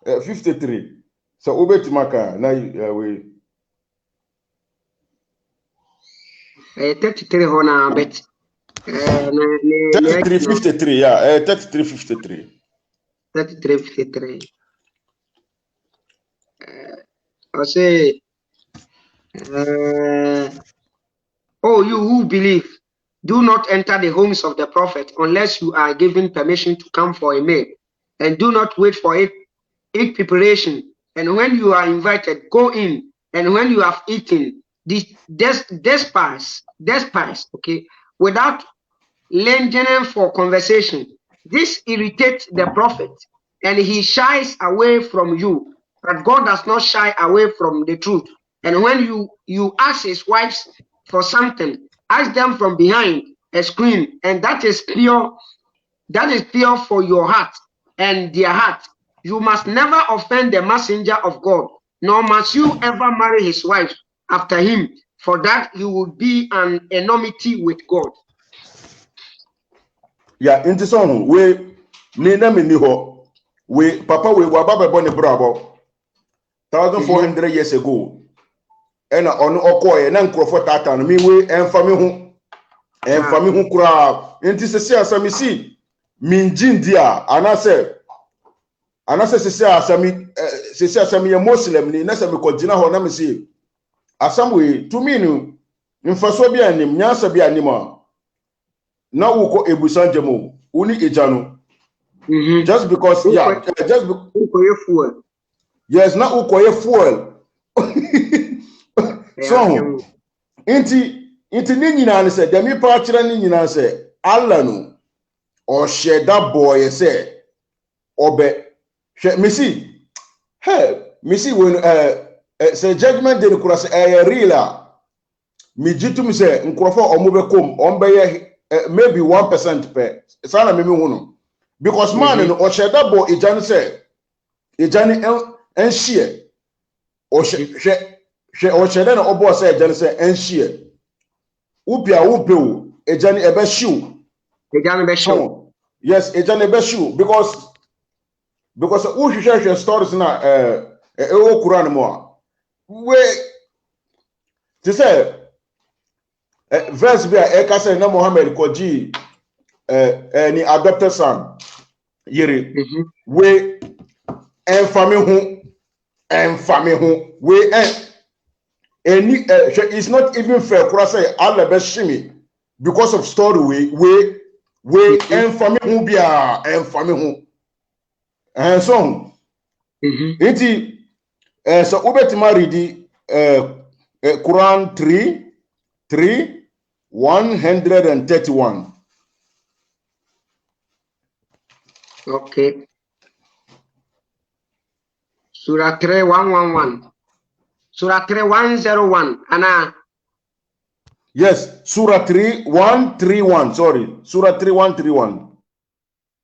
53 so ubeti maka na we 33 hono bet 33:53 yeah 33:53 I say oh you who believe, do not enter the homes of the prophet unless you are given permission to come for a meal, and do not wait for it preparation, and when you are invited, go in, and when you have eaten, despise, okay, without lengthening for conversation. This irritates the prophet, and he shies away from you, but God does not shy away from the truth. And when you ask his wives for something, ask them from behind a screen, and that is pure for your heart and their heart. You must never offend the messenger of God, nor must you ever marry his wife after him, for that you will be an enmity with God. Yeah, into song we ni na me ni ho we papa we wa baba bo ne brabo 1400 years ago ena onu okoye na nkrofo tata no mi we emfa me hu kura enti sese asami si minjindi a anase sese asami ye muslim ni na se me kogina ho na me si asamwe to me no mfaso bi anim nyansa bi anim a na uko ebusanjemo uni ejano just because fuel yes na uko ye fuel so inti ni nyina ne se demi pa kire ni nyina se Allah no o sheda boy se obe hwe misi when say judgment day kura se real mi jitum se nkrofo omo be kom on be maybe 1% per sana memi hu no because man no osheda bo ejani say ejani enhie osheda na obo say ejani say enhie upia upeu ejani ebeshiu ejani beshiu yes ejani ebeshiu because who share stories na ewo Quran mo we to say verse be e say na Muhammad koji ni adopted son yere we enfame hu we any it's not even fair kura say Allah be shimi because of story we enfame hu bia enfame hu so iti so ubetima read Quran 3:131. Okay. Surah 3:111. Surah 3:101. Anna. Yes, Surah 3:131. Sorry, Surah 3:131.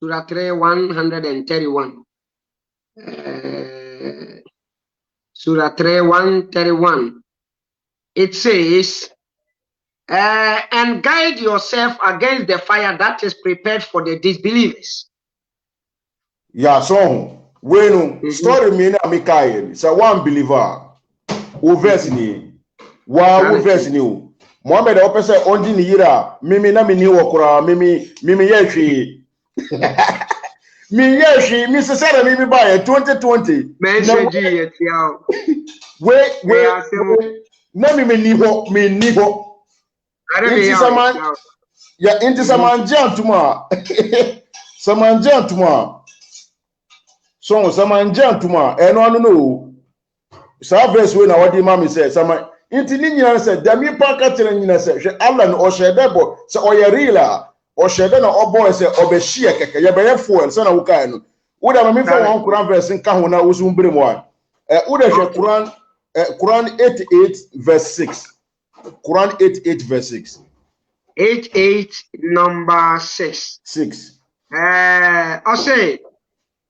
Surah 3:131. Surah 3:131. It says, and guide yourself against the fire that is prepared for the disbelievers. Yeah, so when story me na Mikael, so one believer, o verse ni, o verse ni o. Muhammad o pese onji ni yira, mimi na mini wokura, mimi yeshi. Mi yeshi, mi sesere mimi ba 2020. Mention it yaw. We na mimi ni ho. Inti saman, ya inti samanjan tuma. Samanjan tuma. So samanjan tuma. Eno no. Sa verse we na wadi mami say sama. Inti ni nyina say dami pa ka tire nyina say hwe Allah no o shede bo say oyerila o shede na obo say obehie keke ye be fuel say na wuka no. Wo da mami fa won Quran verse nka ho na wo so mbere mo a. Wo da hwe Quran 88 verse 6. Quran 88 verse 6. 88 number 6. 6. I say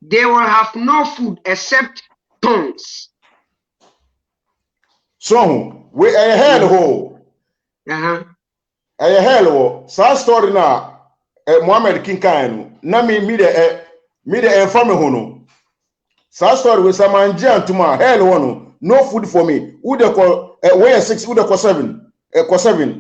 they will have no food except tongues. So we a hell ho. A hell ho. Sa story na Muhammad Kinkan na me de family ho no. Sa story we samanje antuma hell ho no. No food for me. Who de call we 6 who de call 7. Call 7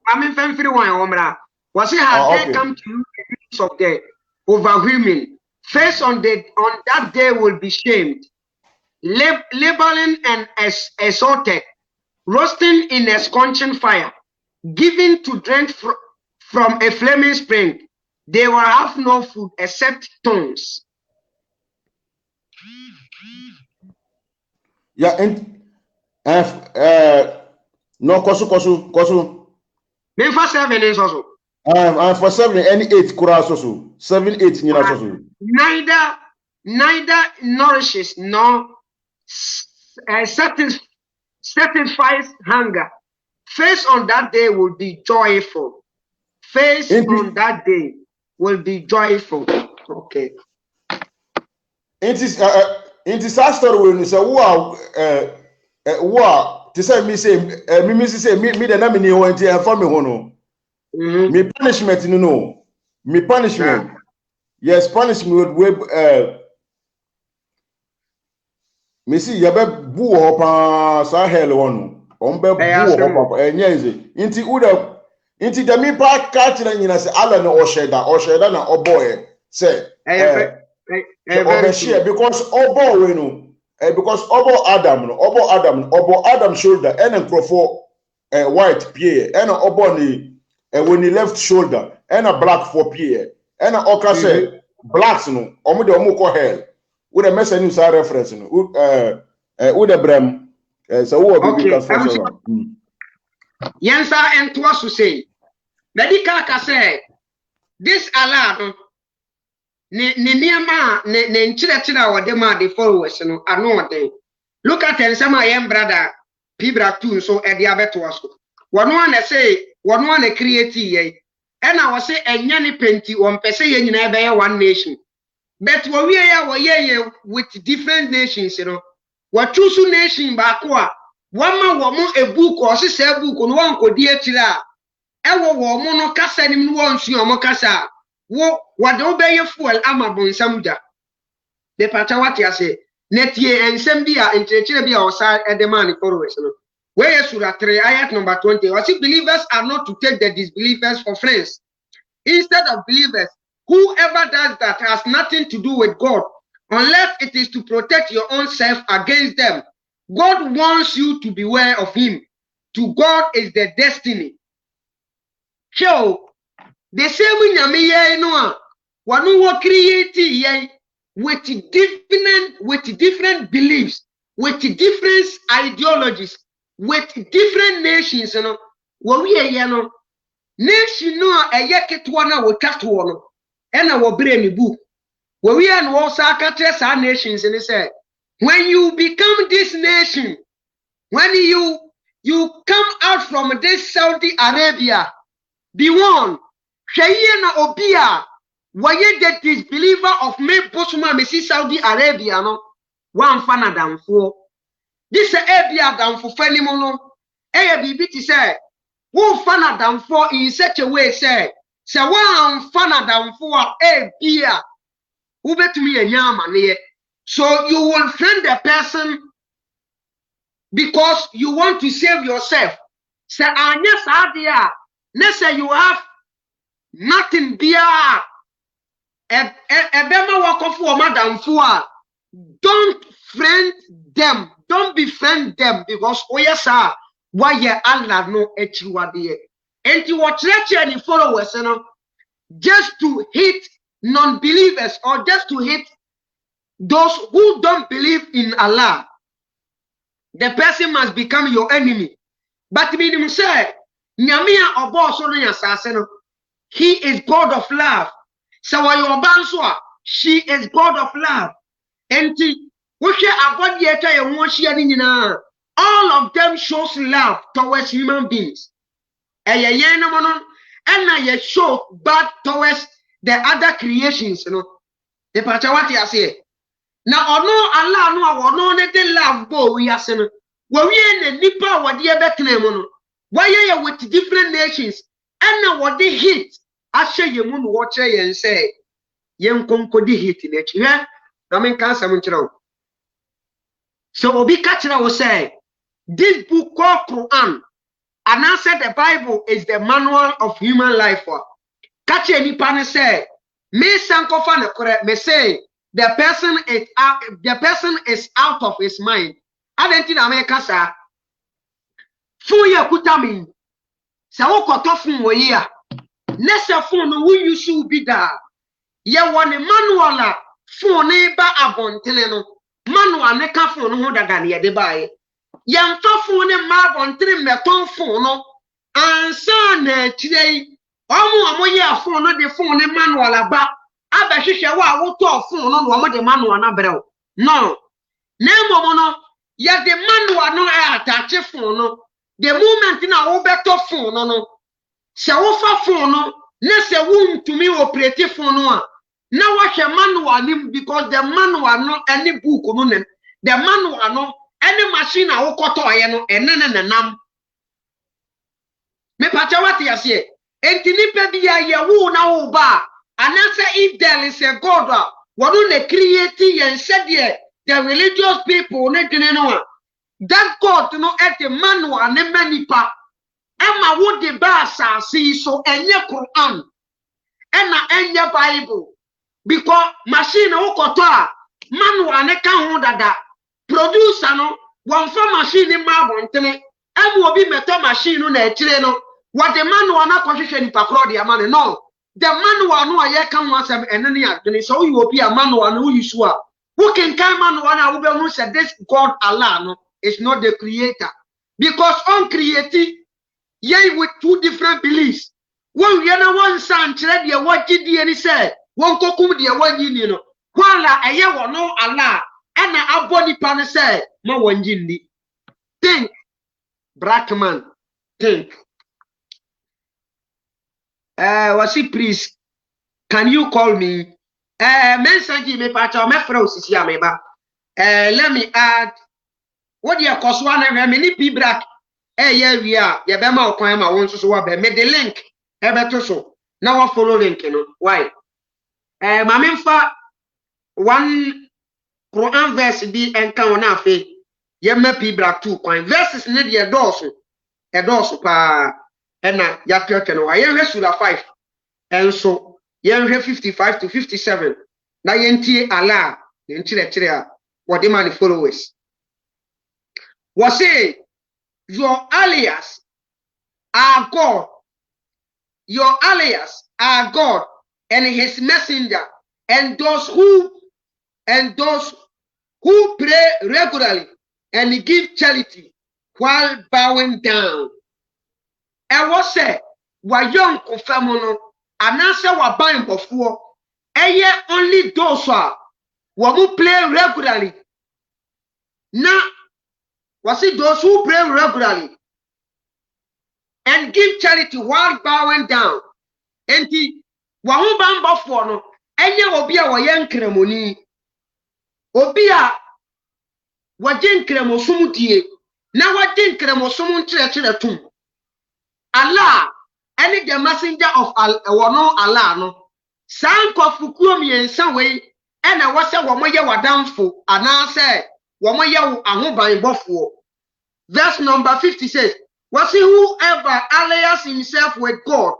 Mami fem one omra. Was it had they come to you the news of the overwhelming face on that day will be shamed, labeling and assaulted, roasting in a scorching fire, given to drink from a flaming spring. They will have no food except tongues. Yeah, and no kosu. Me for 7 is also. And for 7 and 8 kuras also. 7, 8 nyina also. Neither nourishes nor satisfies hunger. Face on that day will be joyful. Face on that day will be joyful. Okay. It is a story when you say wow to say me say me the na me ni ho nti for me ho no. Me punishment no. Me punishment. Yes, punishment we me see ya be bu ho pa sa hell won. On be bu ho pa enye ize. Inti da me pa ka tira nyina say Allah na osheda na oboy say because obo we no because obo Adam shoulder and crofo white pie and obo ni when he left shoulder and a black for pie and oka say blacks no omo de omo ko hell with a message news reference no with the brem so who be because for so yensa and to us to say medical ka say this Allah ne nchire wa dem a the followers no ano de look at some I am brother PBLACK 2 so e dia beto aso wono na say wono na create ye and I was say any penti one person in one nation. But we are with different nations, you know. What choose nation bakwa. One man a book or say a book on one could dear chila. Ewo woman no kasa ni mu won su omo kasa. Wo wade obey fuel amabon samda. The pacha what ya say. Netie ensem bia entrechire bia osa edemani followers no. Where Surah 3 ayat number 20. Was it believers are not to take the disbelievers for friends. Instead of believers, whoever does that has nothing to do with God, unless it is to protect your own self against them. God wants you to beware of him. To God is the destiny. So, the same in Yamiya Noah, one who created with different beliefs, with different ideologies, with different nations, you know, what we are, you know, nation no a yaketwana we catwono, and our brain book. Where we are no sakatres our nations, and they say, when you become this nation, when you come out from this Saudi Arabia, be one. Shayena Obia, why the disbeliever of me Bosuma Messi Saudi Arabia no one fana than for this Arabia than for Fenimono. BBT say, who fana than for in such a way say one fana than for Abia who bet me a yaman. So you will friend the person because you want to save yourself. Say, yes, Adia. Let's say you have nothing beer. Ebema wako for madam for. Don't friend them. Don't befriend them because yes, sir. Why ye Allah no echiwadie. And you watch any followers, you know, just to hit non-believers or just to hit those who don't believe in Allah. The person must become your enemy. But minimum say, Nyamia obo so no yasase. He is God of love. So your banswa, she is God of love. And all of them shows love towards human beings. And I show bad towards the other creations, you know. The Pachawati I say. Now, no Allah no the love bo we are saying. When we in the nipa what the other why are you with different nations? And now what they hit, I say you moon watch and say, Yen conco di hit in it. Yeah, I mean, can't someone know. So, Obi Kachira will say, this book called Quran, and I said the Bible is the manual of human life. Kachi any pan say, me sankofan correct, me say, the person is out of his mind. I don't think America sir. Fuya kutami. Sa wokoto fun wo ya. Nessa fun no wu yusu bi da. Ye woni manual fun ne ba abontene no. Manual ne ka fun no ho daga ne de bae. Ye mfa fun ne ma abontene meton fun no. Ansa na chirei. Omo ye fun no de fun ne manual aba. Aba hwehwe wa wo to fun no no de manual na brew. No. Nemo no ye de manual no attach fun no. The moment na wo beto phone no se wo fa phone no na se wo ntumi operate phone no a na wa hwe manual nim because the manual no any book no nem the manual no any machine a wo kotoye no enenenam me pacha what ya say entini pe bia ye wo na wo ba anase if there is a God wonu na create yen said the religious people ne dwene no that God no at the manual ne manipa Emma would the basa see so enye Quran ena enye Bible because machine okoto manual ne kan ho dada producer no one for machine in ma bontene emu obi meto machine no na ekire no what the manual na constitution ni pakro de amane no the manual no aye kan ho asem enene adwene so you obi a manual no you sure who can come manual na wo be no say this God Allah no is not the creator because on creative yet with two different beliefs. When we are one son, children, you what did you say? One cocoon, dear one you know. While I ever know Allah, and a body pan say, no one jindy. Think, black man, think. Was it please? Can you call me? Message me, but I'm afraid to see me. Let me add. What do you cost one of many PBLACK? Yeah, we are. Yeah, Bema or I want to so what made the link. Better so. Now I follow link, you know. Why? Maminfa one Quran verse be encounter na fe. Yeah, me PBLACK 2 coin. Verses need your doors. A doors pa. Ena ya church no. I am Sura 5. And so, yen 55 to 57. Na yenti Allah, yenti what the man followers. Was say, your allies are God. Your allies are God and his messenger, and those who pray regularly and give charity while bowing down. And what say, wa young confirmono, anasa wa buying before, only those who play regularly. Now, was it those who pray regularly and give charity while bowing down? And the wahu bamba for no, obia wa yen kremoni, obia wa jen kremosum die, na wa jen kremosum chere tum. Allah, any the messenger of Allah no. San kofukuo miensa we ena wose womoye wadamfo anase womoye ahoban bofo. Verse number 50 says, was he whoever allies himself with God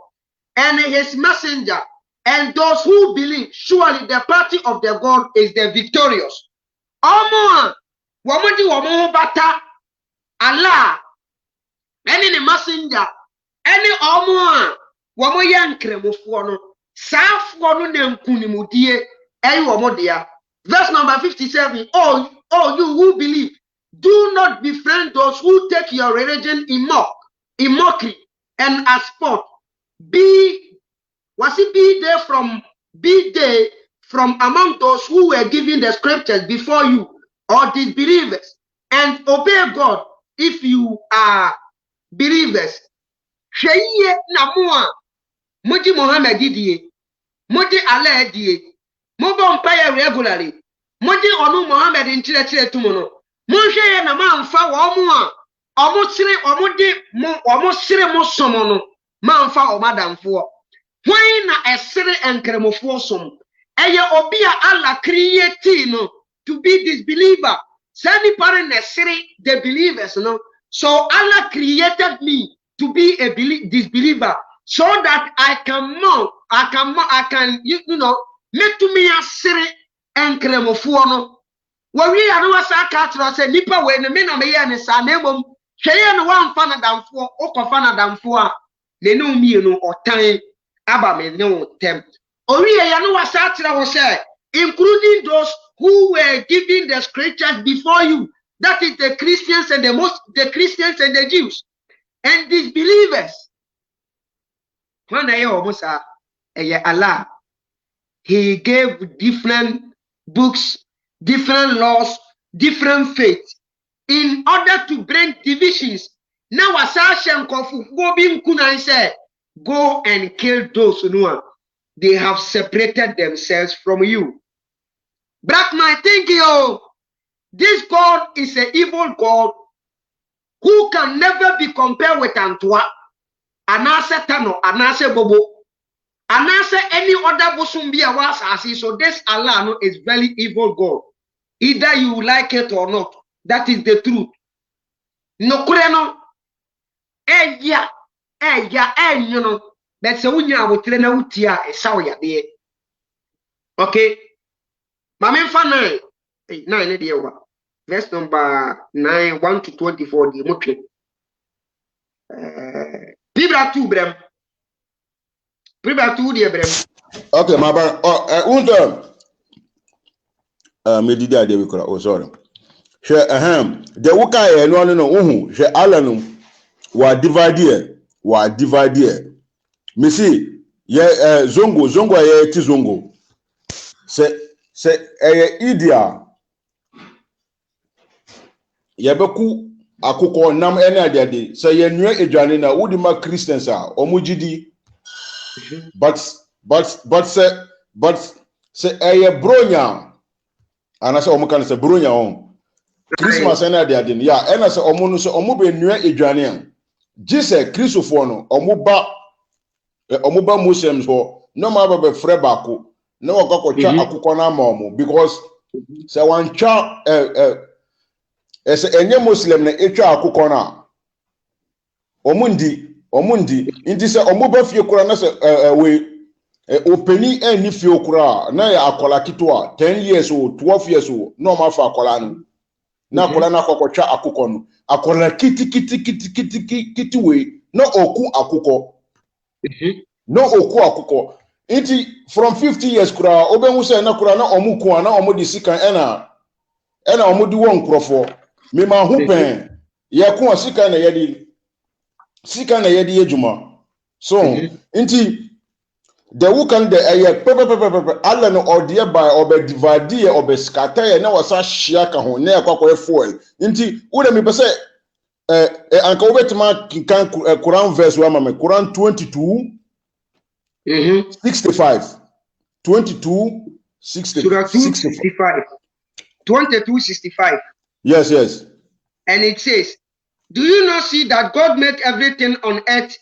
and his messenger and those who believe, surely the party of the God is the victorious. Omo womoji womo bata Allah any the messenger any omo womoye nkremofo no. Verse number 57. Oh, you who believe, do not befriend those who take your religion in mockery and as sport. Be they from among those who were given the scriptures before you, or disbelievers, and obey God if you are believers. Sheye namua. Muji Muhammad die, muji Allah die, mubo mpaya regularly, muji onu Muhammad in chile tumono. Munsheye na manfa wa omu sire musomono, manfa o madamfo. When na esire enkremofo som, eye obia Allah create no to be disbeliever. Sani parent esire the believers no. So Allah created me to be a disbeliever. So that I can make to me a siri and cremofuano. When we are no sarcastic, say, Nipa, when the men of the year is a name, Shayan one fan than four, or fan than four, they know me, or time, Abba may know them. Oria Yanua Satra was said, including those who were giving the scriptures before you. That is the Christians and the Christians and the Jews and disbelievers. When Allah, he gave different books, different laws, different faiths in order to bring divisions. Now Asashem Kofu Gobin Kunai said, go and kill those who they have separated themselves from you. Black man, thank you. This God is an evil God who can never be compared with Antwa. Anase Tano, Anase Bobo, Anase any other Bosumbia was as so this Allah is very evil God. Either you like it or not. That is the truth. No kureno, you know. But so when you are with Rena Utia, a sawya there. Okay. Mamin Fana, 9 dear. Verse number 9, 1 to 24, the Mutri. PBLACK 2, Brem. PBLACK 2, dear Brem. Okay, my bad. Me did that, we could. Oh, sorry. She the Wuka, no, she Alanum, wa divide. Me see, Zongo, Zongo, say, idia. Yabeku akoko nam ene adade say yenwe edwane na wudi ma Christians a omugidi but say a bronya and I say omo kan say bronya on Christmas and ade ade yeah and I say omo no so omo be nua edwane an Jesus Christopher no omo ba Muslims ho no ma ba be frɛ baako na wakɔkɔtwa akokɔ na ma omo because say one twa say enye Muslim na etwa akokɔ na omundi nti say omo ba fie kura na say we openi eni fie okura na ya akola kitoa 10 years old 12 years old no ma fa akola no na akola na akɔkɔtwa akokɔ no akola kiti we no oku akokɔ no oku akokɔ nti from 50 years kura obenhu say na kura na omuku na omo di sika ena omo di won krofo me ma hu pen ye ko sika na yedi ejuma so nti the who can the alla no odie by obe divide obe scatter na wasa hia ka ho na ekwakoy fuel nti wo de me be say anka obetima kan Quran verse wa mama Quran 22 65 22 65 22:65 yes and it says, do you not see that God made everything on earth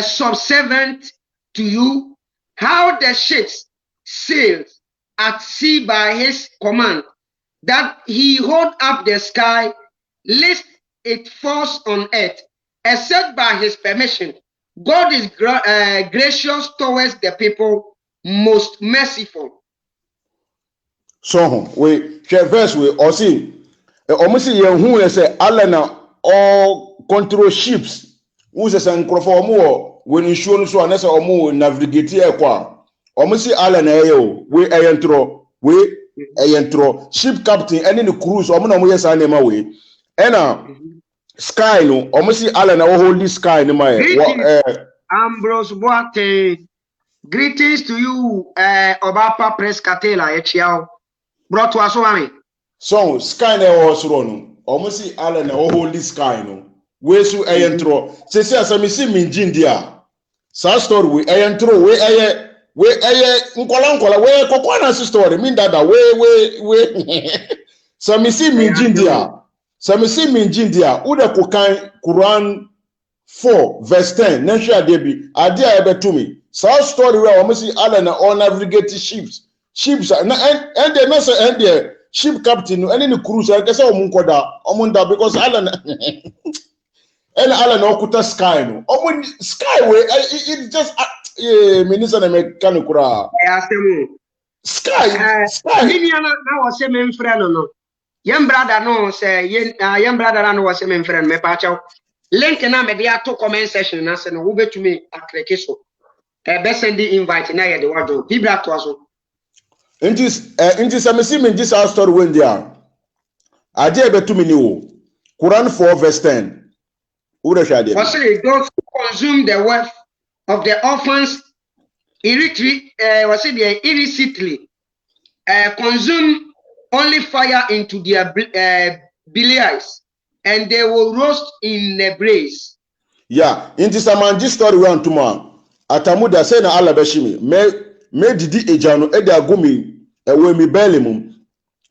subservient to you? How the ships sails at sea by his command, that he hold up the sky, lest it falls on earth, except by his permission. God is gracious towards the people, most merciful. So we share verse we or see almost ye hu say Allah na all control ships who say nkrofo omo when issue no so anase omo navigate e kwa omo si Allah na eyo we eyentro ship captain any the cruise omo na omo yes anema we ena sky no omo si Allah na hold sky ni ma Ambrose Boate, greetings to you Obapa Press Catela echiao brought to us one so sky na osoro no omo si Allah na hold sky no we su eyentro se asami si minjin dia sa story we eyentro we nkola we kokwana story mean that we sami si minjin dia ude kokan Quran 4 verse 10 na hwe ade bi ade a ebetumi sa story we omo si Allah na all navigate ships na and they no say and the ship captain no any cruise I say omo nda because Allah na and Allah no kuta sky no omo sky we it just minister na mechanic kura sky ni na was say me friend no yam brother no say yam brother no was say me friend me pa chaw link na me dia to comment section na say no wo betumi akreke so be send the invite na ye the word PBLACK to aso inti samisi me this our story when dia ade betumi ni wo Quran 4 verse 10 those who consume the wealth of the orphans illicitly consume only fire into their bellies, and they will roast in the blaze. Yeah, into some this story we antuma atamuda say na Allah bashimi me didi ejano e da gumi we mi belimum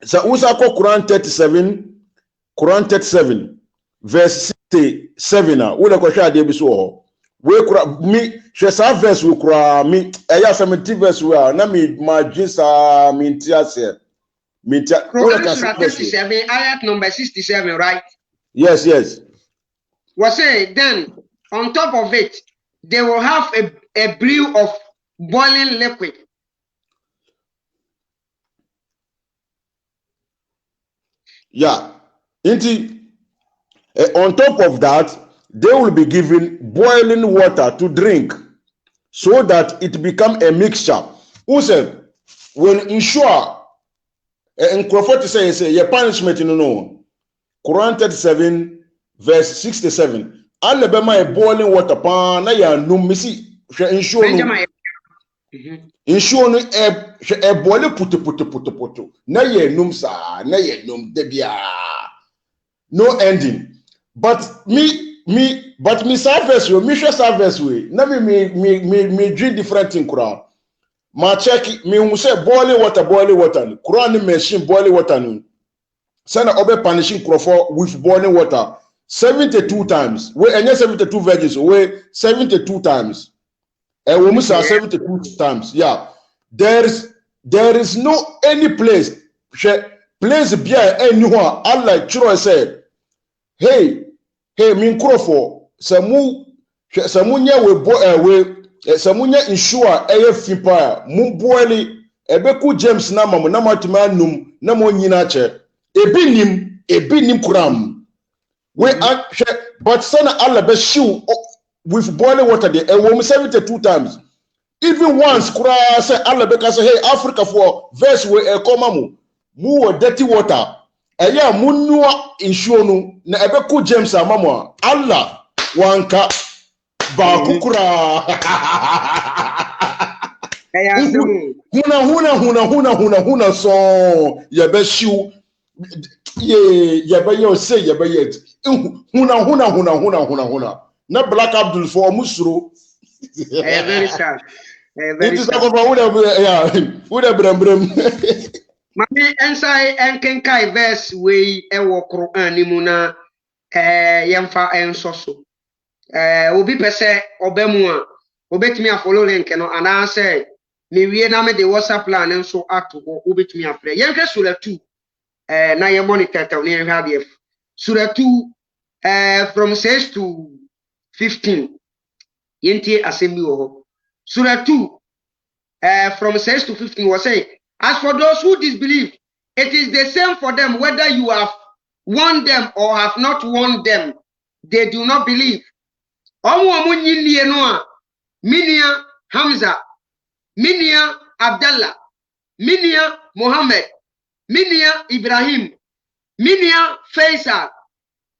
sa usa ko Quran 37 verse 67 na wo le ko hwa de bi so ho we kura mi hwe sa verse we kura mi eya 70 verse we na mi magisa mi ntiase mi ntia wo le ka 37 ayat number 67 right? Yes Was say then on top of it they will have a brew of boiling liquid. Yeah, on top of that, they will be given boiling water to drink so that it become a mixture. Who said, when ensure, in Crawford to say, your punishment, no. Quran 37, verse 67. Alabama a boiling water pan, na ya num missy, ensure no a boiling putu. Na ye num sa, na ye num debia. No ending. But me, but me service we, me share service we. Na me drink different thing kura. Ma check me who say boiling water. Kura ni machine boiling water ni. Sana obe punishing crofo with boiling water 72 times. We enye 72 virgins. We 72 times. And we must 72 times. Yeah. There is no any place bia anywhere. Allah chiro said, hey min crofo samunya samunya insure eye fipa mu boili ebeku James na mamu na matima num na mo nyina che ebinim kuram we but sana Allah be shoe with boiling water there and we 72 times even once kura say Allah be say hey Africa for verse we ekoma mu dirty water eya munua insure no na ebeku James amamu Allah wanka ba kukura huna so ya be shoe ya be yo say ya be yet huna na Black Abdul for musuro very sad it is about would brem mami ensai enkenkai verse we ewo Quran ni mu na yemfa ensoso obi pese obemu a obetimi afolo link no ana say me wie na me de WhatsApp plan nso ato ho obetimi afre yenhwe sura 2 na ye monitor ta ne ha de sura 2 from 6 to 15 yenti assembly ho sura 2 from 6 to 15 was say as for those who disbelieve it is the same for them whether you have won them or have not won them they do not believe omo nyinnie no a minia Hamza minia Abdallah minia Muhammad minia Ibrahim minia Faisal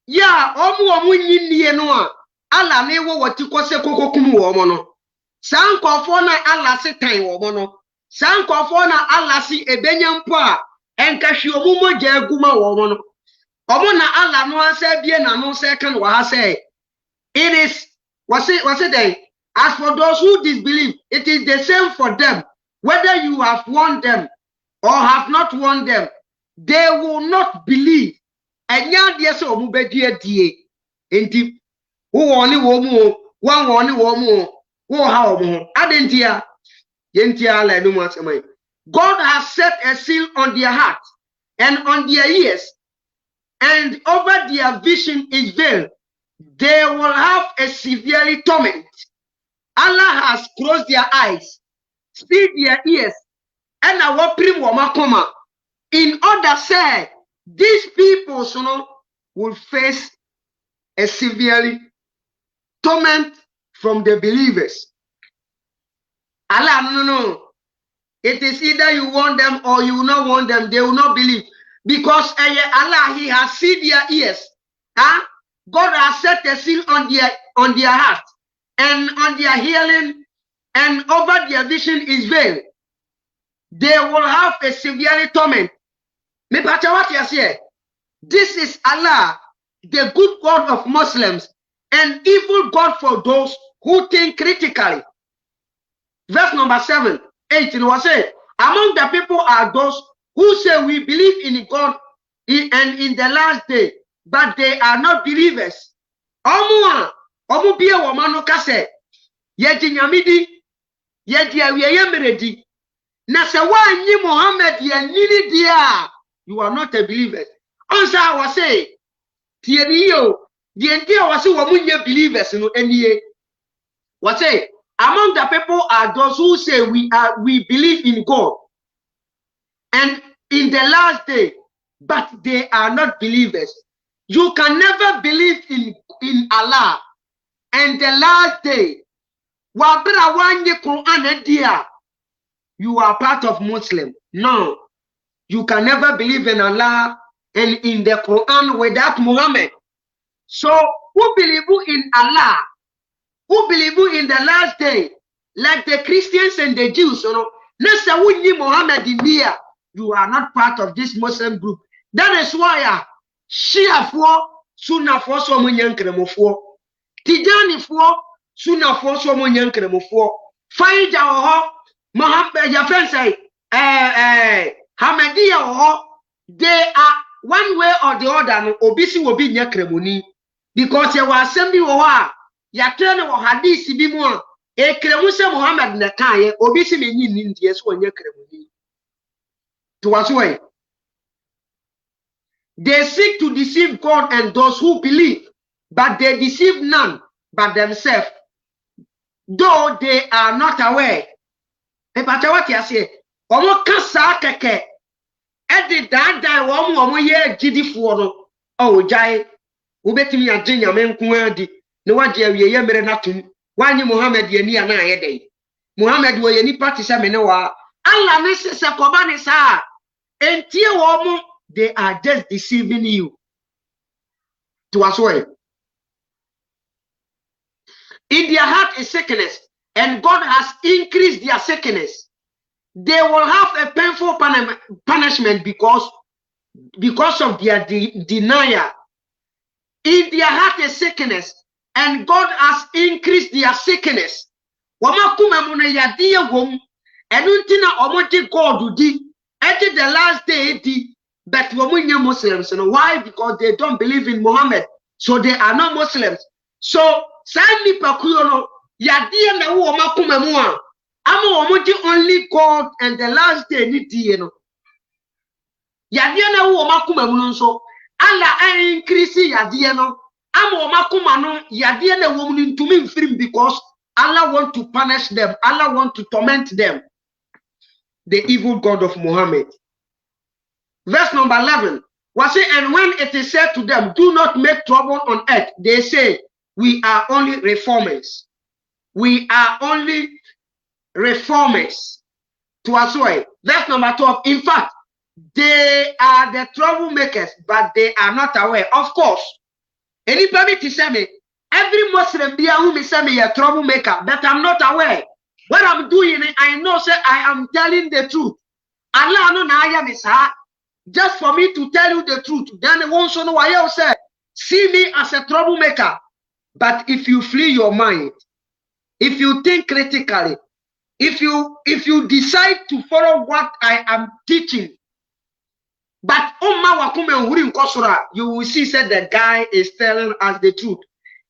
ya omo nyinnie no a ala na ewo watikose kokokum wo mo no sankofo na ala setan wo mo no sankofo na ala si ebenyampo a enkahwe omumo jaguma wo mo no omo na ala no asa bie na no se kan wa ha say it is was it then as for those who disbelieve it is the same for them whether you have won them or have not won them they will not believe enya de se omu bedie die enti wo woni wo mu wan woni wo mu wo ha omu adentia yentia ala no masemai God has set a seal on their heart and on their ears and over their vision is veiled. They will have a severely torment. Allah has closed their eyes, sealed their ears, and our prim womakoma. In order, say, these people will face a severely torment from the believers. Allah, no. It is either you want them or you will not want them. They will not believe. Because Allah, He has sealed their ears. God has set a seal on their heart and on their hearing and over their vision is veiled. They will have a severe torment. This is Allah, the good God of Muslims and evil God for those who think critically. Verse number 7, 8, it was said, among the people are those who say we believe in God and in the last day, but they are not believers. Omu bia wo manu kase yedi nyamidi yedi awiye meredi na se wanyi Muhammad ya nini dia you are not a believer. Onsa was say tieni yo die ndia was say wo munye believers no eniye was say among the people are those who say we believe in God and in the last day, but they are not believers. You can never believe in Allah and the last day. You are part of Muslim. No, you can never believe in Allah and in the Quran without Muhammad. So who believe in Allah? Who believe in the last day? Like the Christians and the Jews, Muhammad in here. You are not part of this Muslim group. That is why Shia for Sunna for so many Yankremofo. Tijani for sooner for someone young for find our Mohammed your friend say Hamadia they are one way or the other obisi will be near kremoni because you were sending wa ya turn or hadisi bi mo e kremusa Muhammad na kai obisi me yin ndi so near kremoni to was way they seek to deceive God and those who believe, but they deceive none but themselves, though they are not aware. But what you say? Omo kasa keke. Edi dada omo ye gidi fuono. Oh jai. Ubetimi ade nyame nko adi. Ne wade awie ye mere natum. Wanyi Muhammad ye ni ana ye dey. Muhammad wo ye ni party se me ne wa. Allah ne se koba ne sa. Entie wo they are just deceiving you. To us way. In their heart is sickness, and God has increased their sickness. They will have a painful punishment because of their denial. In their heart is sickness, and God has increased their sickness. Wama muna ya diya wom, enuntina omoji God di, eti the last day di, but wamunya Muslims. Why? Because they don't believe in Muhammad, so they are not Muslims. So Sami Pakuyono, Yadia na woma kumemua. Ama womoji only God and the last day ni dieno. Yadia na woma kumemuna so. Allah increase yadia no. Ama woma kumano yadia na womuni ntumi mfirim because Allah want to punish them. Allah want to torment them. The evil God of Muhammad. Verse number 11. Was it, and when it is said to them, do not make trouble on earth, they say, we are only reformers. We are only reformers. To us way. Verse number 12. In fact, they are the troublemakers, but they are not aware. Of course, anybody to say me, every Muslim be who me say me a troublemaker, but I'm not aware. What I'm doing, I know say I am telling the truth. Allah no na aya me sa. Just for me to tell you the truth. Then they won't know why I say, see me as a troublemaker. But if you flee your mind, if you think critically, if you decide to follow what I am teaching, but you will see that the guy is telling us the truth.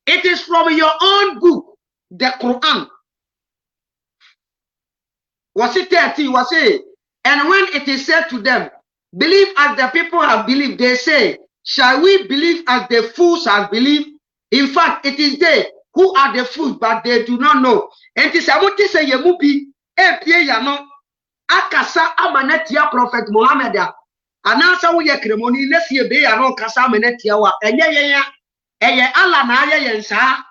It is from your own book, the Quran. Was it 30? Was it? And when it is said to them, believe as the people have believed, they say, shall we believe as the fools have believed? In fact, it is they who are the fools, but they do not know. And it is about to say, Yemubi, Yano, Akasa Amanetia Prophet Muhammad. And answer we a cremoni, let's see a bay and all Casamenetia, and yeah, Allah Naya Yensa.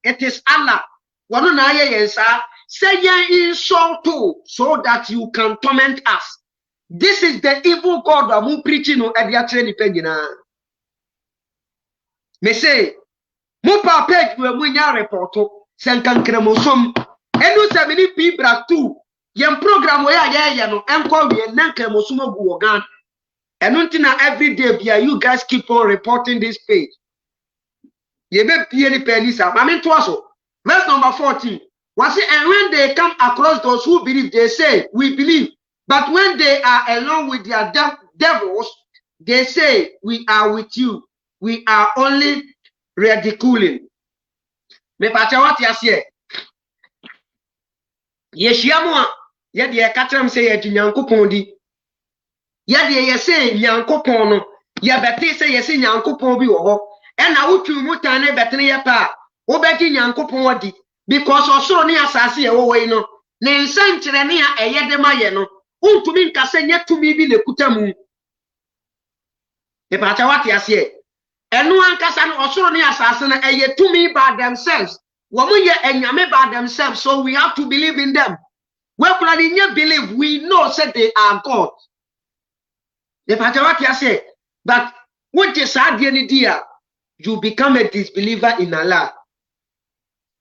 It is Allah. One Naya Yensa. Say ye insult too, so that you can torment us. This is the evil God that I'm preaching on every training penina. Me say, Mupa page we munya reporto, senkan kremosum, enu se mini PBLACK too. Yen program we ya no, enko we nan kremosum ogu ogan. Enuntina every day bia you guys keep on reporting this page. Ye be pie ni penisa, mami twaso. Verse number 14. Was it, and when they come across those who believe, they say, we believe. But when they are alone with their devils, they say, we are with you. We are only ridiculing. Me pacha what you say? Yeshiamwa, yedi ye katram say ye nyankopon di. Yedi ye say nyankopon no, ye beti say ye say nyankopon bi wo ho. E na wutu mutane betene ye pa, wo beti nyankopon wadi. Because also ni asasi e wo we no ne nsankyere ne a eye de maye no untumi nkase nye tumi bi ne kutamu e pacha what ya say enu ankasa no osoro ni asase na eye tumi by themselves wo mu ye enyame by themselves, so we have to believe in them. We could believe, we know say they are God. E pacha what ya say, but what is sad any dia you become a disbeliever in Allah.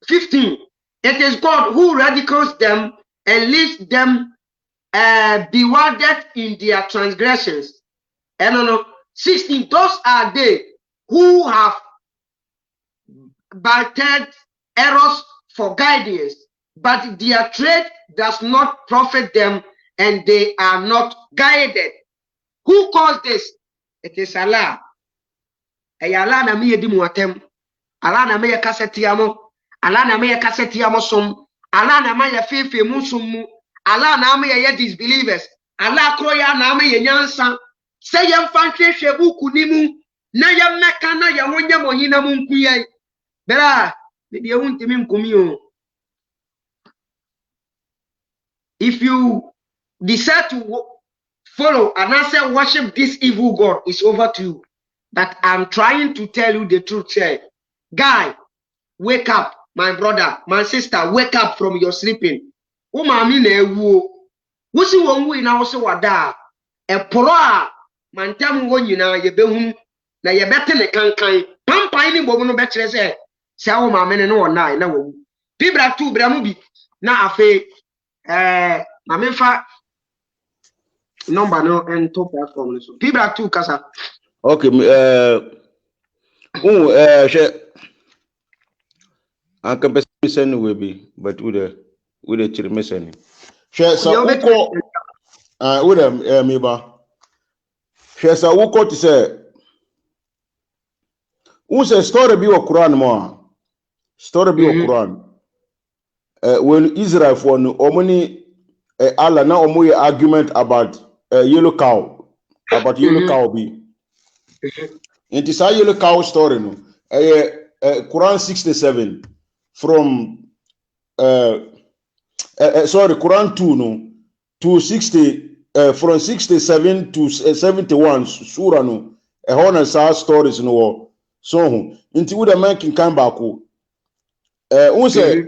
15. It is God who ridicules them and leaves them bewildered in their transgressions. And 16. Those are they who have by third errors for guidance, but their trade does not profit them and they are not guided. Who caused this? It is Allah. Allah na me di muatem. Allah na me kasetiamo. Allah na me kasetiamo sum. Allah na me fefe musum. Allah na me ye disbelievers. Allah kroya na me nyansa. Say yam fanhwe hwebu kunimu na yam meka na ya wonya mohina mu nkuye. Bera, me de wuntimi nkumi o. If you decide to follow and answer worship this evil God, it's over to you. But I'm trying to tell you the truth here. Guy, wake up, my brother, my sister, wake up from your sleeping. Umami na ewu. Wusi wonwu ina wose wada. E poro mantam wo nyina ye behum na ye bete ne kankan. Pampan ni bobu no betre se wo maame ne no na na wo. Bibra 2 bra mu bi na afe maame fa number no and top platform so. Bibra 2 kasa. Okay, I can be sending will be, but with a children. Share some with me ba. Share some who to say. Who say story be wa Quran mo? Story be wa Quran. When Israel for no omoni Allah na omo argument about yellow cow, about yellow cow be. It is a yellow cow story no. Quran 67 from sorry, Quran 2 no to 60 from 67 to 71 surah no a sa stories no so inti we the man can come back who say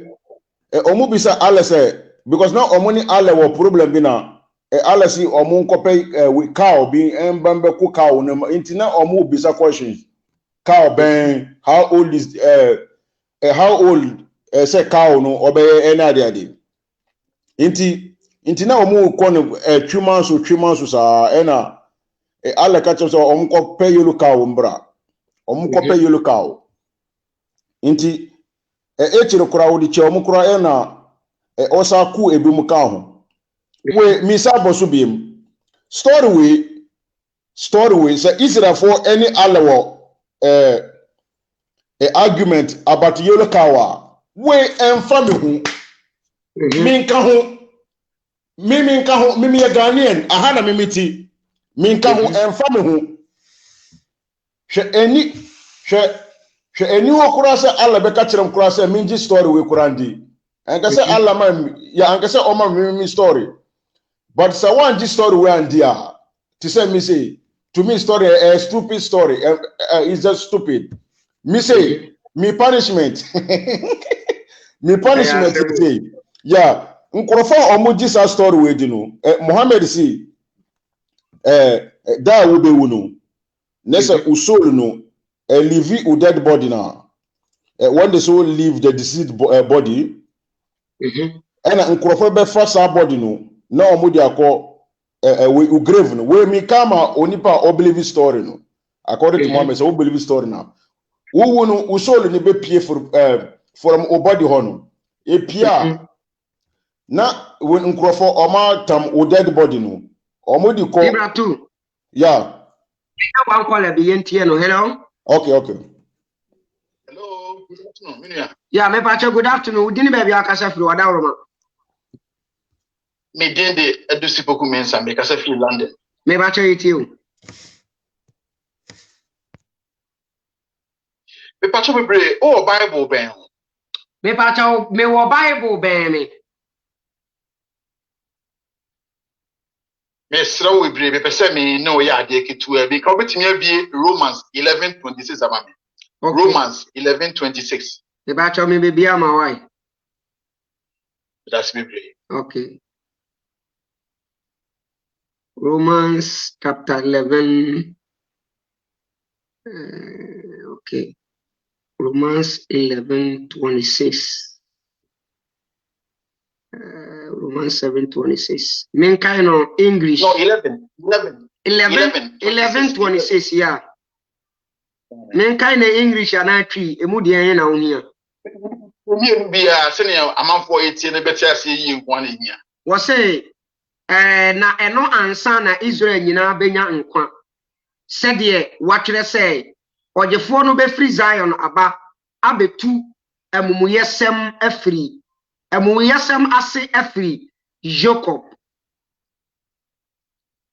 omu bisa Allah say because now omoni Allah wo problem bi na Allah see omu nkope with cow being embambe ku cow no inti na omu bisa questions cow ben how old is say cow no obey any ade inti na omu ko no twuma so sa ena Allah ka so omu ko pay yellow cow mbra omu ko pay yellow cow inti chiro kura odi che omu kura ena osa ku ebi mu ka ho we misa boso biem story we say Israel for any Allah argument about yellow cow we enfame hu minka hu mimi ya Ghanaian ahana mimiti minka hu enfame hu she eni wo kura se Allah be ka kirem kura se minji story we kurandi anka se Allah man ya anka se o ma mimi story but so one this story we and dia to say me say to me story a stupid story is just stupid me say me punishment me punishment say yeah nkrofo omoji sa story we di no Muhammad see da wo be wu no nessa usol no leave u dead body now when the soul leave the deceased body and nkrofo be first body no na omodi akọ we grave no we mi kama onipa obelieve story no according to Muhammad so believe story now wo no usol ni be pie from obody ho no e pia na when nkrofo oma tam o dead body no omodi ko Bibra 2 yeah one call be yentie no hello okay Hello, good afternoon. Minia. yeah me pacho good afternoon dini baby akasa firi wada roma Me dende edusipoku mensa me kasa fi London. me pacho yitiu Me pacho me bre o Bible ben. me pacho me wo Bible ben me Me sra we bre me pese me no ya ade ketu e bi ka obetimi abie Romans 11:26 amame. okay. Romans 11:26. me pacho me baby ama why That's me bre. okay Romans chapter 11 okay Romans 11:26 Romans 7:26 mean kind of English No, 11:26 11:26 yeah Men kind of English and I tree, a moody and on here. Be a senior amount for 18 better see you 1 year. Was say, na no answer na Israel nyina benya nkwa. Said ye, what you say, or the phone be free Zion aba, abetu, amumuyesem efri, amumuyesem ase efri, Jacob.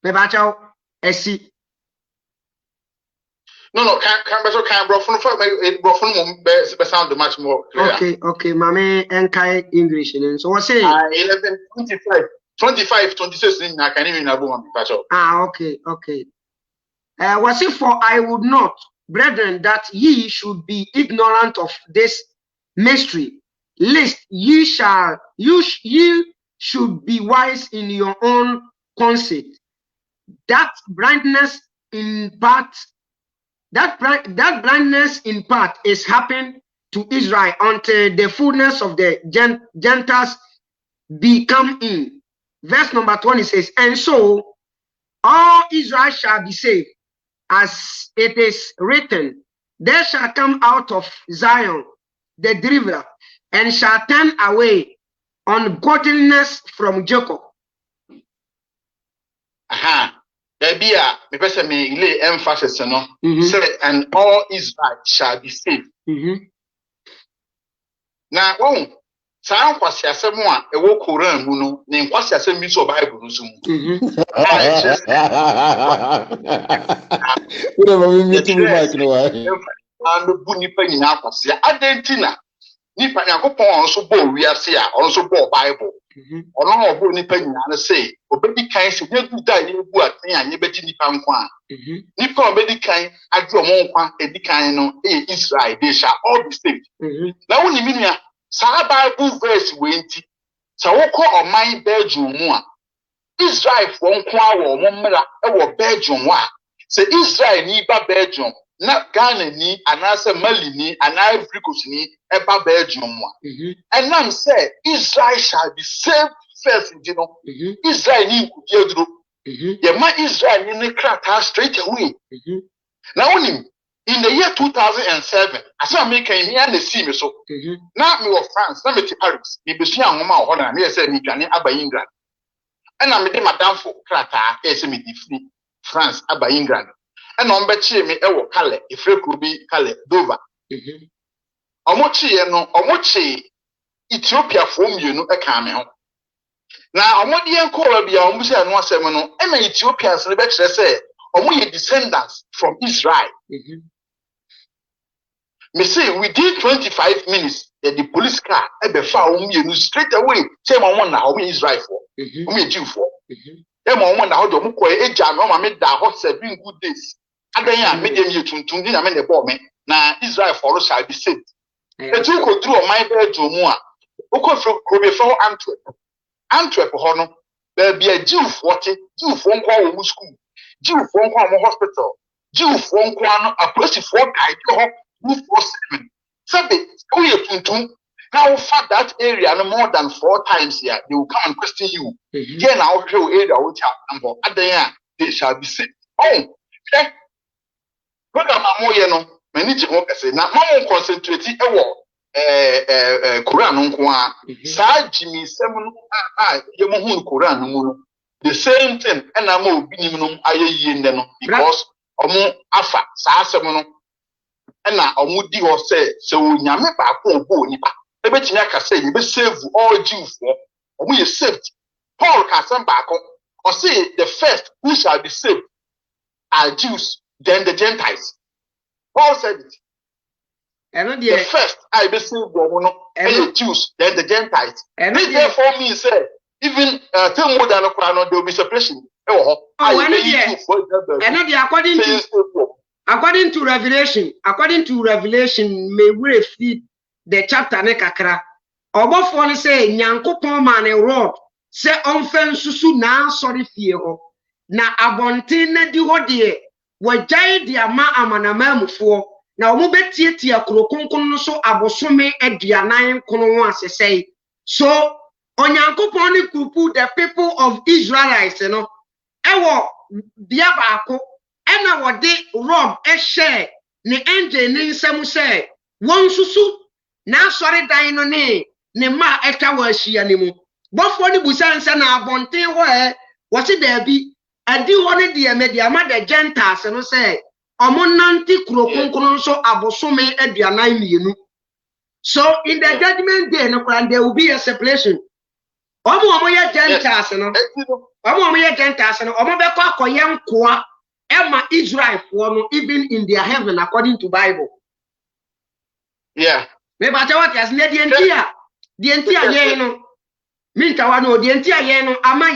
Mebacho, esi. No, can't bro from sound much more clear. Okay, mame enkai English in so what say 11 25 26 in I can even have one. okay. Was it for I would not, brethren, that ye should be ignorant of this mystery, lest ye should be wise in your own conceit. That blindness in part is happened to Israel until the fullness of the Gentiles be come in. Verse number 20 says, and so all Israel shall be saved, as it is written, there shall come out of Zion the deliverer, and shall turn away ungodliness from Jacob. Aha. There be a person may lay emphasis on say, and all Israel shall be saved. Now, Sam kwasi asem a ewo Quran mu no, ne kwasi asem bi so Bible no so mu. Whatever we meet to Mike no why. And bu nipa nyina kwasi adentina. Nipa Yakopon so bo wiase a, also bo Bible. Ono obo nipa nyina na say, obedi kan se negu da ye bu aten anye beti nipa nkwa. Nipa obedi kan adu omo nkwa edi kan no Israel, they shall all be saved. Na woni minua sa Bible verse wenti sa woko oman Belgium mu a Israel fo nko awo mo mmra e wo Belgium wa se Israel ni ba Belgium na Ghana ni anase Mali ni ana Ivory Coast ni e ba Belgium wa and now say Israel shall be saved first, you know. Israel ni kudedro ye ma Israel ni krata straight away. Now in the year 2007, as I make a near the sea, so now me of France, now me to Paris, me be seeing Mama or Honor, me say me can Abba England. And I'm a madam for Crata, as me defeat France, Abba England. And on Betchy me ewo Calais, if it could be Calais, Dover. Omochi, no, Omochi, Ethiopia from you know a cameo. Now, I'm the uncle be almost and one seven, and Ethiopians, the best say, or we descendants from Israel. Me say within 25 minutes, the police car ebe found me straight away. Say my one now we Israel for, we Jew for. Then my one now do mo ko eja no ma me da hot 7 good days. Adan me dem ye tuntun di na me ne bo me na Israel for shall be saved. The two go through my bedroom mu a. Oko fro be for Antwerp ho no. There be a Jew 40, Jew for nko wo school. Jew for nko hospital. Jew for nko no a place for guide 247. Sabe, now for that area no more than 4 times here, they will come and question you. Again, our area will tell number at the end, they shall be saved. Oh, okay. Look at my more, you know, many say now, Mamma concentrate Quran on Kwa, Sa Jimmy 7 Yamohun Quran, the same thing, and I'm more minimum I because Omo Afa, Sa Semono. And now, Omudi or say, so Yame Bako Bonipa. Everything I can say, you be save all Jews for, or we are saved. Paul Cassan Bako, or say the first who shall be saved are Jews, then the Gentiles. Paul said it. And the first I be saved, and the Jews, then the Gentiles. And therefore, me say, even tell more than a crown, there will be separation. Oh, According to Revelation, may we feed the chapter ne kakra. Obofo ne say Nyankopon ma ne rod say onfen susu na sorry fie ho. Na abonten na di ho de wagyae de ama amanamamufo na omo betietia krokonkon no so abosome aduanan kono ho asesei. So Onyankopon ne kupu the people of Israelites no ewo dia baako. And what they rob a share ne engine ne nsɛm sɛ wɔn susu na asɔre dan no ne ma ɛtwa wɔ ahyia ne mu bɔfoɔ ne busa nsa na abɔnten hɔ wɔte daabi adi hɔ ne deɛ media ma the Gentiles no sɛ ɔmo nante kuro kronkron so abosome aduanan mmienu. So in the judgment day no there will be a separation. Omo ye Gentiles no omo be kwa koye nkoa ema Israel for no even in their heaven according to Bible. Yeah. Me ba ta what as ne die ntia ye no minta wa no die ntia ye no ama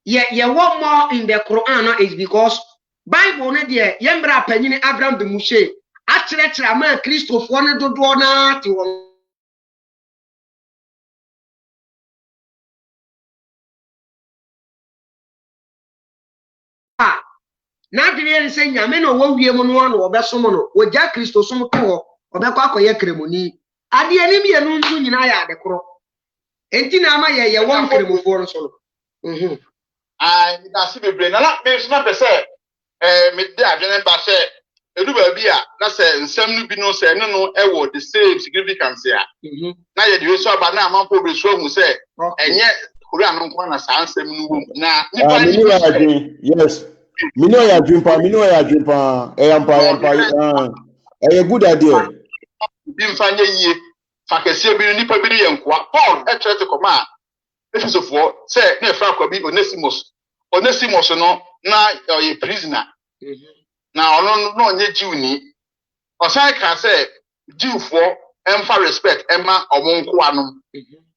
ye what more in the Quran is because Bible ne die ye mbra panyini Abraham de Mushe akyerɛkyerɛ ama Kristofoɔ ne dodoɔ na te wɔn na adwene nse nyame no wɔ wie mu no ano wɔbɛsom no wɔgya Kristo som to hɔ ɔbɛkɔ akɔyɛ kremoni adeɛ ne mienu nso nyinaa yɛ ade koro enti na ama yɛ wɔn kremofoɔ no so no that's bebre na me so na pɛ sɛ me de adwene ba sɛ edu ba bi a na sɛ nsɛm no bi no sɛ no no ɛwɔ the same significance a na yɛ de so aba na amanfo be so hu sɛ ɛnyɛ Korea no nko na saa nsɛm no wom na nipa ni yes mino ya dwumpa good idea bi mfa nye yie fa kɛse bi nipa bi yɛ nkoa Paul ɛkyerɛ te kɔma a Efesofoɔ sɛ na ɛfra kwa bi Onesimus no na ɔyɛ prisoner na ɔno no onye Jiwni ɔsan ka sɛ Jiwfoɔ ɛmfa respect ɛma ɔmo nkoa no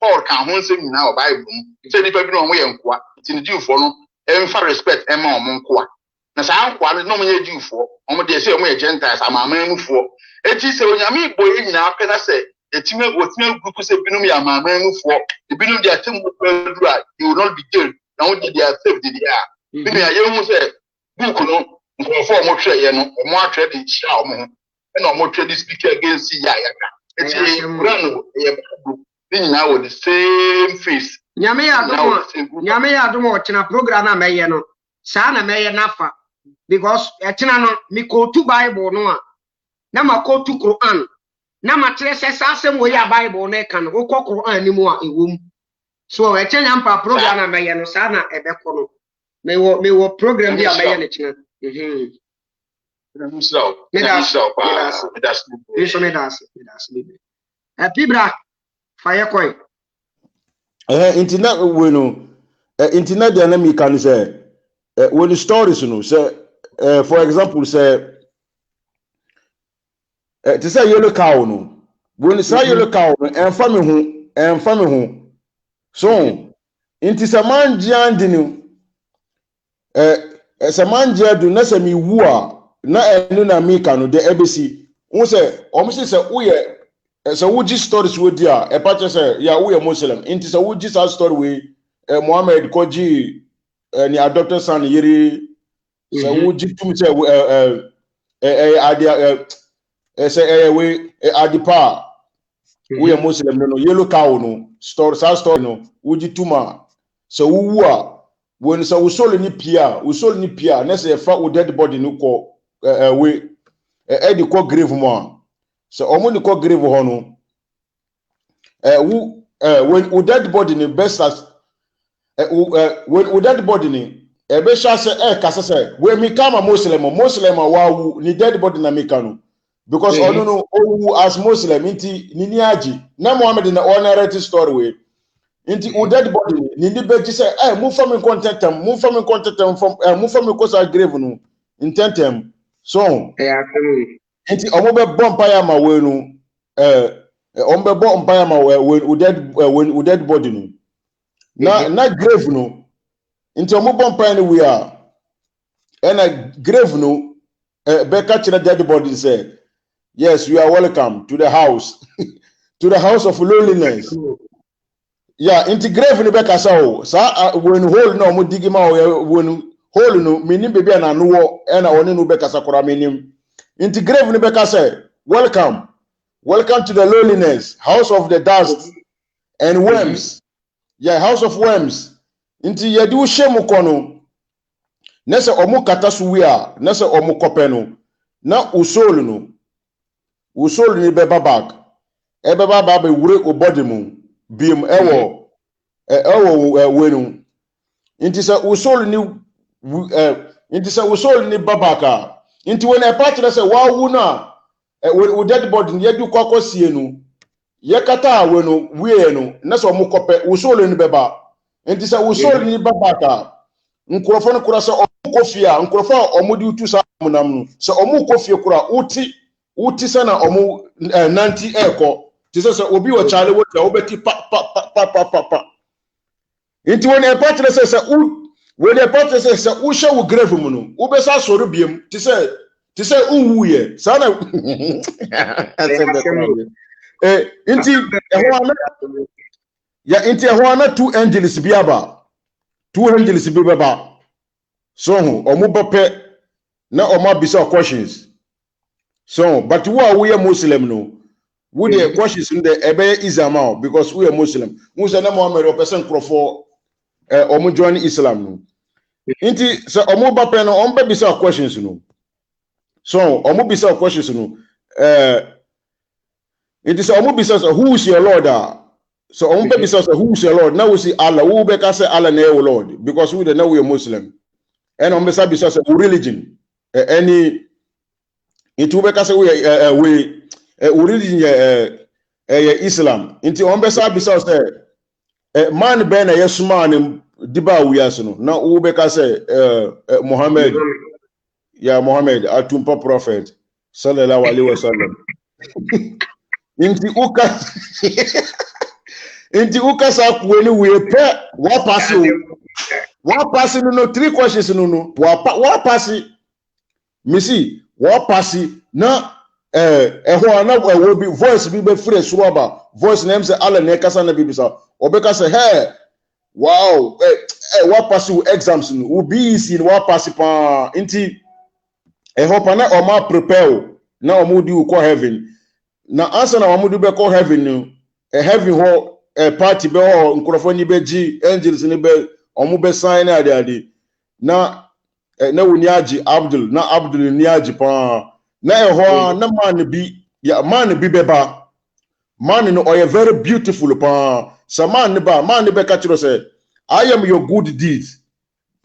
Paul ka ho nsɛm nyinaa wɔ Bible mu sɛ nipa bi no ɔmo yɛ nkoa nti ne Jiwfoɔ no ɛmfa respect ɛma ɔmo nkoa na saa nkoa no ɔmo yɛ Jiwfoɔ ɔmo deɛ sɛ ɔmo yɛ Gentiles amaamanmufoɔ eti sɛ onyame igbo yɛ nyinaa pɛ na sɛ etime group sɛ binom yɛ amaamanmufoɔ ebinom deɛ atem mu pɛdu a you will not be jailed na wo de deɛ save de deɛ a binom yɛ hu sɛ book no nkurɔfoɔ ɔmo twerɛ yɛ no ɔmo atwerɛ de hyira ɔmo ho ɛna ɔmo twerɛ de speak against yɛ ayaka eti wura no yɛ book ne nyinaa wɔ the same face nyame yɛ adom ɔkyena program na mɛyɛ no saa na mɛyɛ nafa because ɛkyena no me kɔtu Bible no a na ma kɔtu Quran na ma kyerɛ sɛ saa asɛm wɔ yɛ Bible no ɛka no wokɔ Quran ni mu a ɛwɔ so ɛkyɛ nyampa program na mɛyɛ no saa na ɛbɛkɔ no mewɔ program bi a mɛyɛ ne kyena PBLACK fire koi internet we no internet dey na me can say when the stories no say for example say to say yellow cow no when say yellow cow no emfa me ho so inti say man giandi no say man giadu na say me wu a na enu na me can no de ebesi won say o say woye so would just stories with dia e pa say ya we Muslim inti so would just story we Muhammad koji ni adopted son yiri so would just tum say say we adipa we Muslim no yellow cow no story no would just tuma so wu a when so we soul ni pia na say fa wo dead body no ko we e di ko grave mo so omo ni ko grave ho no when dead body ni best as when dead body ni e be sha say kasa say we mi kama Muslim wa wu ni dead body na me kanu because ono no wu as Muslim inti ni ni agi na Muhammad na narrative story we inti dead body ni ni be say mu fa me contentam from mu fa me kosa grave no intentem so inti omo be bomb ya ma we no omo be bomb ya ma when dead body no na grave no inti omo bomb ya no we are and a grave no be catch the dead body say yes you are welcome to the house to the house of loneliness yeah inti grave no be kasa o sa when hole no omo digi ma when hole no menim baby na no wo e na one no be kasa kora menim inti grave no be kasa welcome to the loneliness house of the dust and worms yeah house of worms inti yedi wo shemu kono na se omo kata so wi a na se omo kope no na usol no ni beba back e beba ba be wure obody mu biem ewo wenu inti sa usol ni inti sa usol ni babaka inti when e patch say wa wu na we dead body ye du kwakosie no ye kata wenu wie no na so mo kope usol ni beba inti sa usol ni babaka nkurofo no kura se omukofia nkurofo omudi utu sa munam no se omukofie kura uti sana omu nanti eko ti se obi wo chale wo ta obeti pa inti when e patch say when e patch say usha wo grave mu no ubesa soro biem ti se unwuye sana inti ehwa na two angels biaba two angels bi baba so omo bope na omo bisa questions so but who are we Muslim no we the questions in the ebe isama because we are Muslim musa na Muhammad o person crofo omo join Islam no inti so omo bope no omo bisa questions no so omo bisa questions no it is omo bisa who is your Lord so omo bisa who is your Lord now we see Allah who be ka say Allah na your Lord because we know we are Muslim and omo bisa say religion any it will be ka say we religion Islam inti omo bisa say man be na yesuma ne diba wiase no na wo be ka say Muhammad ya Muhammad atumpa prophet sallallahu alaihi wasallam inti uka sa kueni we pe wa pass no three questions no wa pass misi wa pass na ho na we be voice bi be free suro ba voice name say Allah na kasa na bibisa obeka say hey wow wa pass exams no will be easy wa pass pa inti hope na o ma prepare na o mu di ko heaven na answer na o mu di be ko heaven no heaven ho party be ho nkrofo ni be gi angels ni be o mu be sign na ade na woni agi Abdul na Abdul ni agi pa na ho na man bi beba man no o very beautiful pa so man be ka chiro say I am your good deeds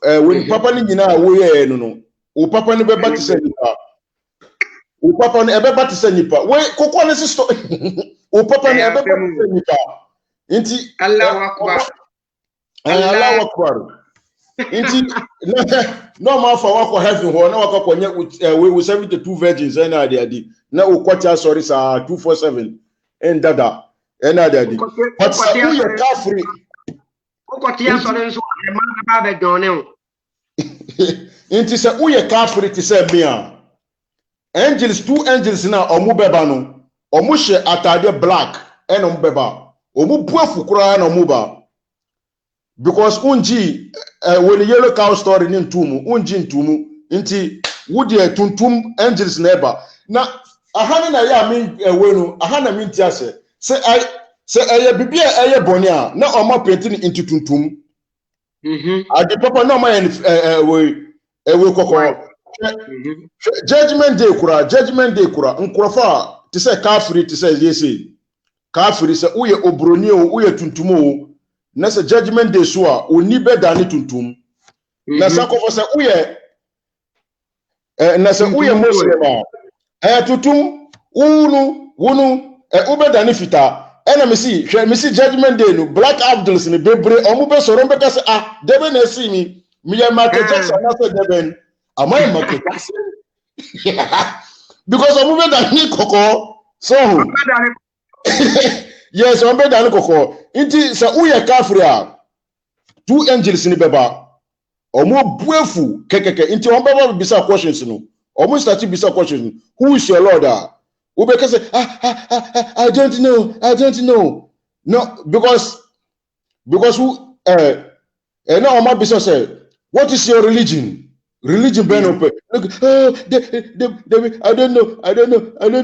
when papa ni nyina wo ye no o papa ni be ba ti nipa o papa ni ebe ba ti nipa we kokko ni sister o papa ni ebe ba ti nipa inti Allahu akbar inti no ma fa wa ko heaven ho na wa ko nya we 72 virgins na ade na o kwati sorry sa 247 en dada en ade but sa ku ye kafiri o kwati sorry so e ma ba be don o inti se uye kafiri ti se bia angels two angels na omu beba no omu hye atade black and omu beba omu buafu kura na omu ba because unji when yellow cow story ni ntumu inti wudi tuntum angels na eba na ahana na ya min wenu ahana min ti ase se eye bibia eye boni a na omu painting into tuntum adi papa no ma we koko judgment day kura nkrofa ti se kafiri ti se yesi kafiri se uye obroni o uye tuntumo na se judgment day so a oni beda ni tuntum na sakofo se uye na se uye muslima tutum wunu ubeda ni fita ena misi judgment day no black Abduls ni bebre omu be soro be ka se debe na si mi ya Michael Jackson na se debe amai Michael Jackson because omu be da ni koko so yes omu be da ni koko inti se uye kafria two angels ni beba omu buefu kekeke inti omu be bisa questions no omu start bisa questions who is your Lord Ubeka say, I don't know. No, because who no Oma Bisa say, what is your religion? Religion ben open. Look, I don't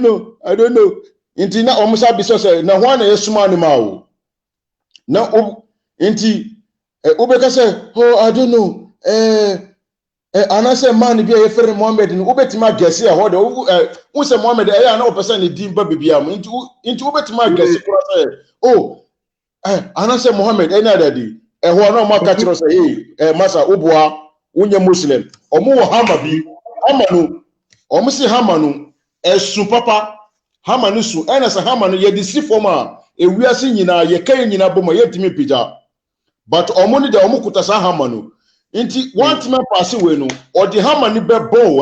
know. Inti na Omusa Bisa say, na one esuma ni ma. Na inti Ubeka say, I don't know. And I say, man, be a friend Mohammed in Ubetima Gessia, who say Mohammed, I know person in Dimba Bibiam into Ubetima Gessia. Oh, and I say, Mohammed, any other day, and who are not my catcher say, hey, Massa Ubwa, Unya Muslim, or more Hamabi, Hamanu, or Missy Hamanu, as Supapa, Hamanusu, and as a Hamanu, ye deceive former, a we are singing, ye carrying in a boma yet me pija. But Omoni de Omukutasa Hamanu. Inti one time pass away no, or the Hamani be bow,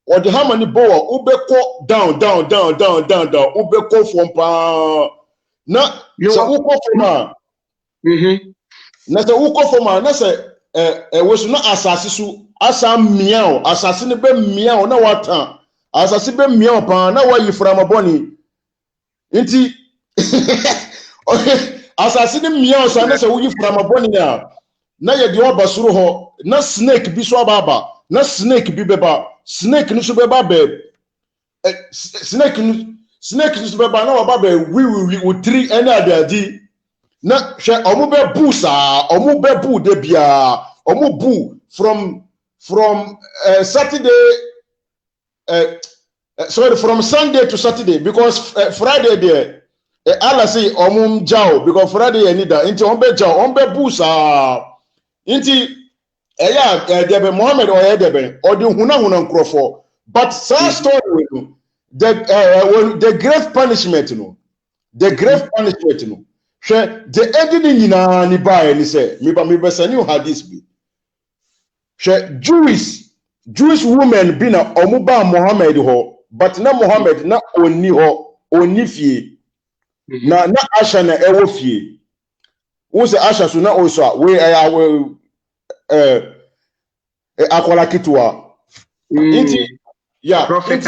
or the Hamani bow, Ubeko down, Ubeko from pa. Na, so Uko from na se Uko from na se was not assassin, Assam meow, assassin be meow, na wata, assassin be meow pa, na wa you from a bonny. Inti, okay, assassin meow, so na se you from a bonny now. Na ye di oba suru ho na snake bi so baba na snake bi beba snake no so beba be snake no so beba na oba be we three any adadi na hwe omo be bu sa omo be bu de bia omo bu from Saturday sorry, from Sunday to Saturday, because Friday there Allah say omo jao because Friday any da into ombe jao ombe bu sa inti debe Mohammed or debe or the huna nkrofo, but some story the grave punishment no, the grave punishment no, the ending nyina ni ba ni say me be sani hadith bi Jewish women bi na omuba Mohammed ho, but na Mohammed na oni ho oni fie na Asha na ewo fie. Who's the Asha so na also we akwala kitwa inti ya Prophet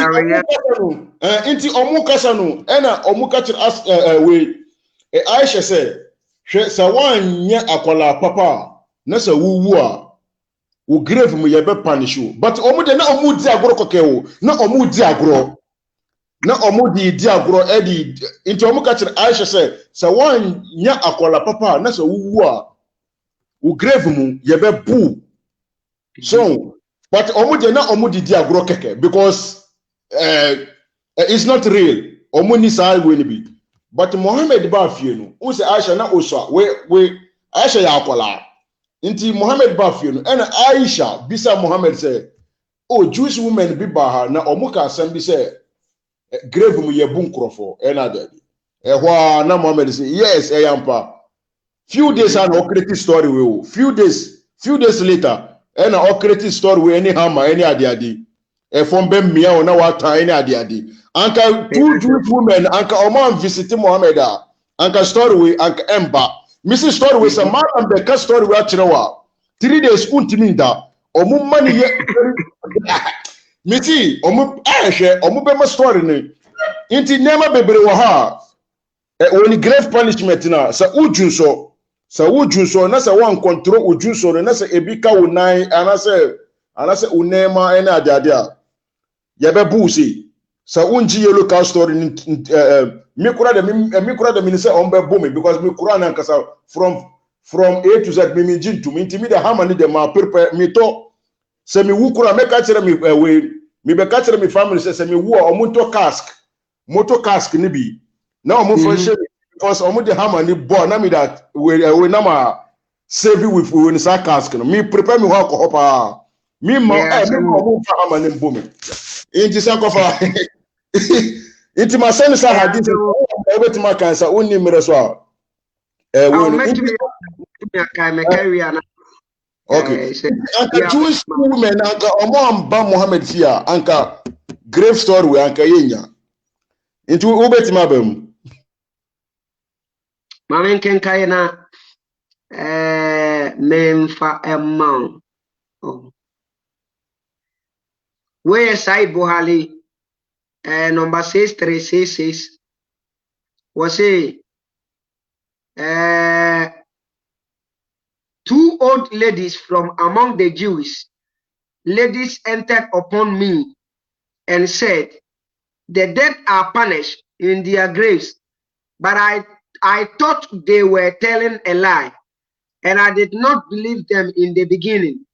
inti omukasa no ena omukachir as we Aisha say sa wanye akwala papa na sa wuwu a wo grave mu ye be punish you, but omude na omudi agoro kokewo na omudi agoro na omudi di agoro edi inti omukachir Aisha say sa wanye akwala papa na sa wuwu a wo grave mu ye be bu. So, but omude na omudi di agro keke because it's not real. Omuni sa we be. But Mohammed ba fie no, o se Aisha na oswa we Aisha ya akola. Inti Mohammed ba fie no, and Aisha bisa Mohammed say, "Oh, Jewish women bi ba ha na omuka asem bi say grave mu ye bu nkrofo e na daddy." Ehwa na Mohammed say, "Yes, e yampa." Few days and create story we few days later and our creative story with any hammer, any adi. From Bemia na wata any adi. Anka two Jewish women, Anka Oman visiting Mohammed, Anka story with Anka Emba. Mrs. Story with a man and the story with Achinawa. 3 days untiminda. Omu money yet. Miti, Omu Ashe, Omu Bema story ne. Inti nema bebere waha. Only grave punishment na sa ujunso. Sa wujunso na sa wan control ujunso na sa ebika unai anase unema ene adiadia yebe busi sa unji ye local story mi kura de mi say on be boom because mi kura na kasa from A to Z mi jintu mi intimi de hamani de ma prepare mi to se mi wukura me ka kire mi mi be ka kire mi family se mi wu o moto cask ni bi na o mo friendship because omo the hammer ni born na me that we na ma save with we sa cask no me prepare me ho kopa me mo me mo fa hammer ni mbo me inti sa kofa inti ma send sa hadith e beti ma kan sa onni mere so okay anka Jewish women anka omo amba Muhammad fia anka grave story we anka yenya inti wo beti ma bam Mamen kenkai na memfa emma where side Buhali number 6366 was a 2 old ladies from among the Jewish ladies entered upon me and said, "The dead are punished in their graves," but I thought they were telling a lie, and I did not believe them in the beginning.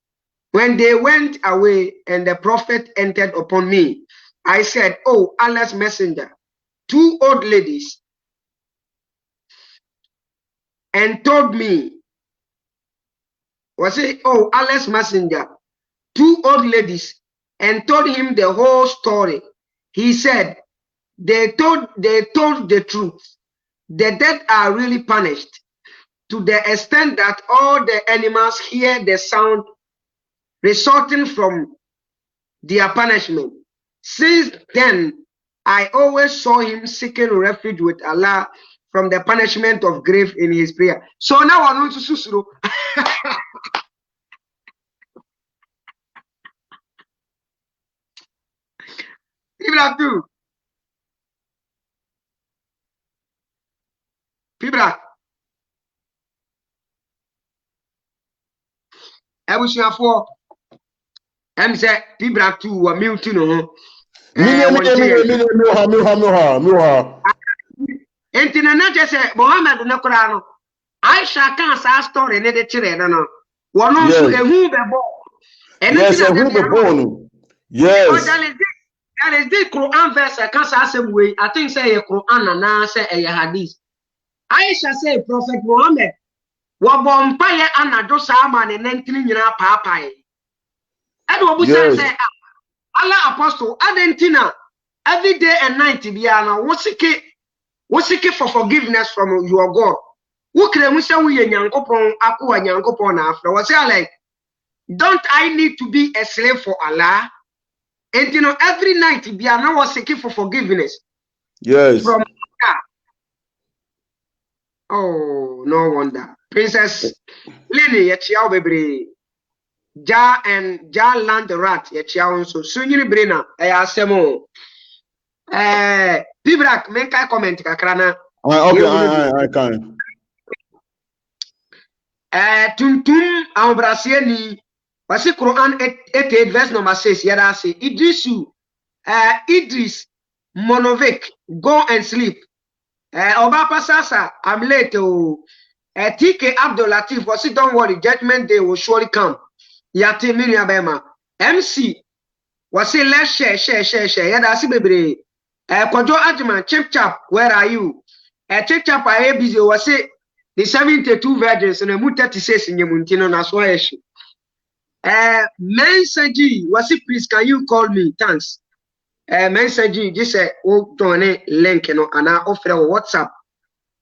When they went away and the prophet entered upon me, I said, "Oh, Allah's messenger, 2 old ladies," and told me, was it, "Oh, Allah's messenger, 2 old ladies," and told him the whole story. He said, they told the truth. The dead are really punished to the extent that all the animals hear the sound resulting from their punishment. Since then, I always saw him seeking refuge with Allah from the punishment of grave in his prayer. So now I want to susuru. PBLACK. Ebusuafo em say PBLACK too wa mute no. Enti na je say Muhammad na kura no. Aisha kan sa story ne de kire no. Wono so ehu bebo. Yes, ehu bebo no. Yes. That is the Quran verse can say same way. I think say a Quran na say a hadith. Aisha say Prophet Muhammad wabɔ mpaeɛ anadwo saa ma ne nantini nyinaa paapae ɛde obusa sɛ Allah apostle adentina every day and night bia na wosike for forgiveness from your God wokre mu sɛ woyɛ nyankopɔn akoa nyankopɔn na afra wɔ sɛ like don't I need to be a slave for Allah and you know every night bia na wosike for forgiveness from Allah. Oh, no wonder. Princess Lily, yetiao bebre. Ja land rat, yetiao so. Sunyini brina, asemo. PBLACK, menka comment kakrana. Okay, I can. Tuntum ambrasieni. Wasi Quran 88 verse number 6. Yada say Idris Monovic, go and sleep. Obapa Sasa, I'm late. TK Abdul Latif, was it? Don't worry, judgment day will surely come. Yati Miriam Bema. MC, was it? Let's share. Yada Sibebre. Kojo Ajman, Chip Chap, where are you? Chip Chap, I busy, was it? The 72 virgins and a Muta 36 in Yamuntino Naswashi. Mensaji, was it? Please, can you call me? Thanks. Message just say o donne link no ana offer WhatsApp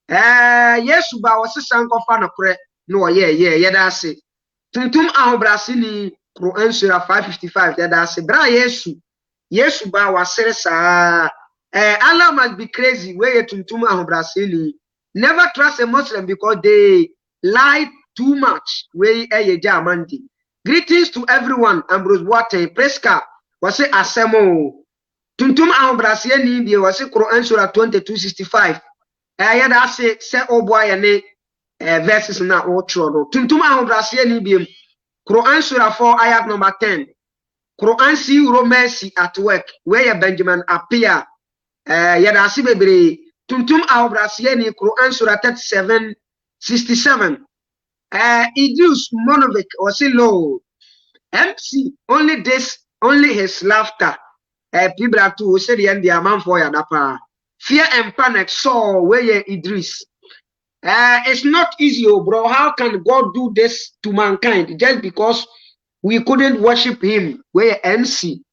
yes ba was sanko fa no kore no ye da se tuntum ahobrase ni pro ansura 555 ye da se bra yesu ba wasere sa Allah must be crazy where tuntum ahobrase ni never trust a Muslim because they lie too much where ye jamandi. Greetings to everyone. Ambrose Water Preska was asemo tuntum ahobrase ni bi was Quran Surah 22:65 yada say oboa ne verses na o tro no tuntum ahobrase ni bi Quran Surah 4 ayat number 10 Quran see mercy at work where Benjamin appear yada say bebre tuntum ahobrase ni Quran Surah 37:67 Idris Monovic was low MC only his laughter. PBLACK too said the end the man for ya dapa. Fear and panic so where Idris. It's not easy, bro. How can God do this to mankind just because we couldn't worship him? Where MC.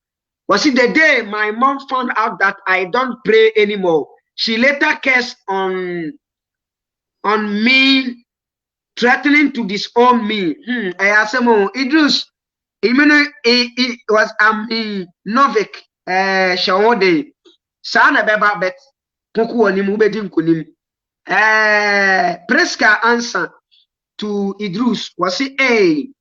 Was it the day my mom found out that I don't pray anymore? She later cursed on me, threatening to disown me. I asked him, Idris, it was Novik. Shawode sana beba bet kuku woni mu bedi nkonim Preska answer to Idris was the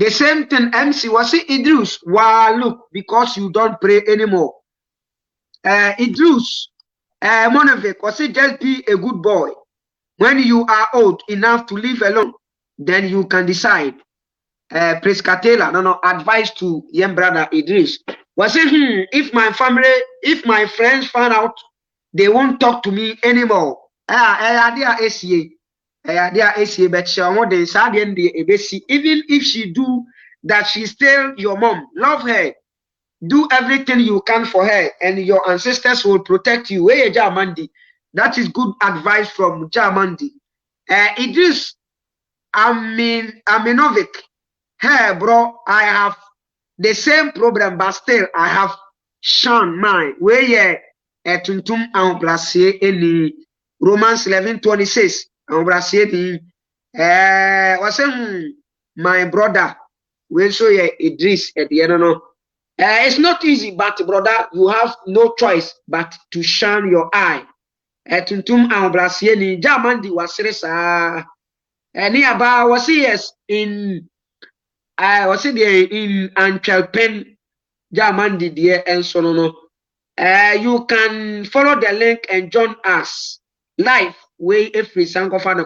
same thing MC was Idris look because you don't pray anymore Idris Monovic was just be a good boy when you are old enough to live alone then you can decide Preska Taylor no advice to young brother Idris was it if my friends found out they won't talk to me anymore they are ACA but even if she do that she's still your mom. Love her. Do everything you can for her, and your ancestors will protect you. Hey, Jamandi. That is good advice from Jamandi. Idris Aminovic. Hey, bro, I have the same problem, but still I have shown mine. Where ye tuntum ambrasier any Romans 11:26. Ambrasier the was my brother. We show ye Idris at the end. It's not easy, but brother, you have no choice but to shine your eye. Tuntum ambrasier ni Jamandi was sa. Nearby was yes in was it in Antwerpen, Jamandi dear and so no. You can follow the link and join us live way every single fan.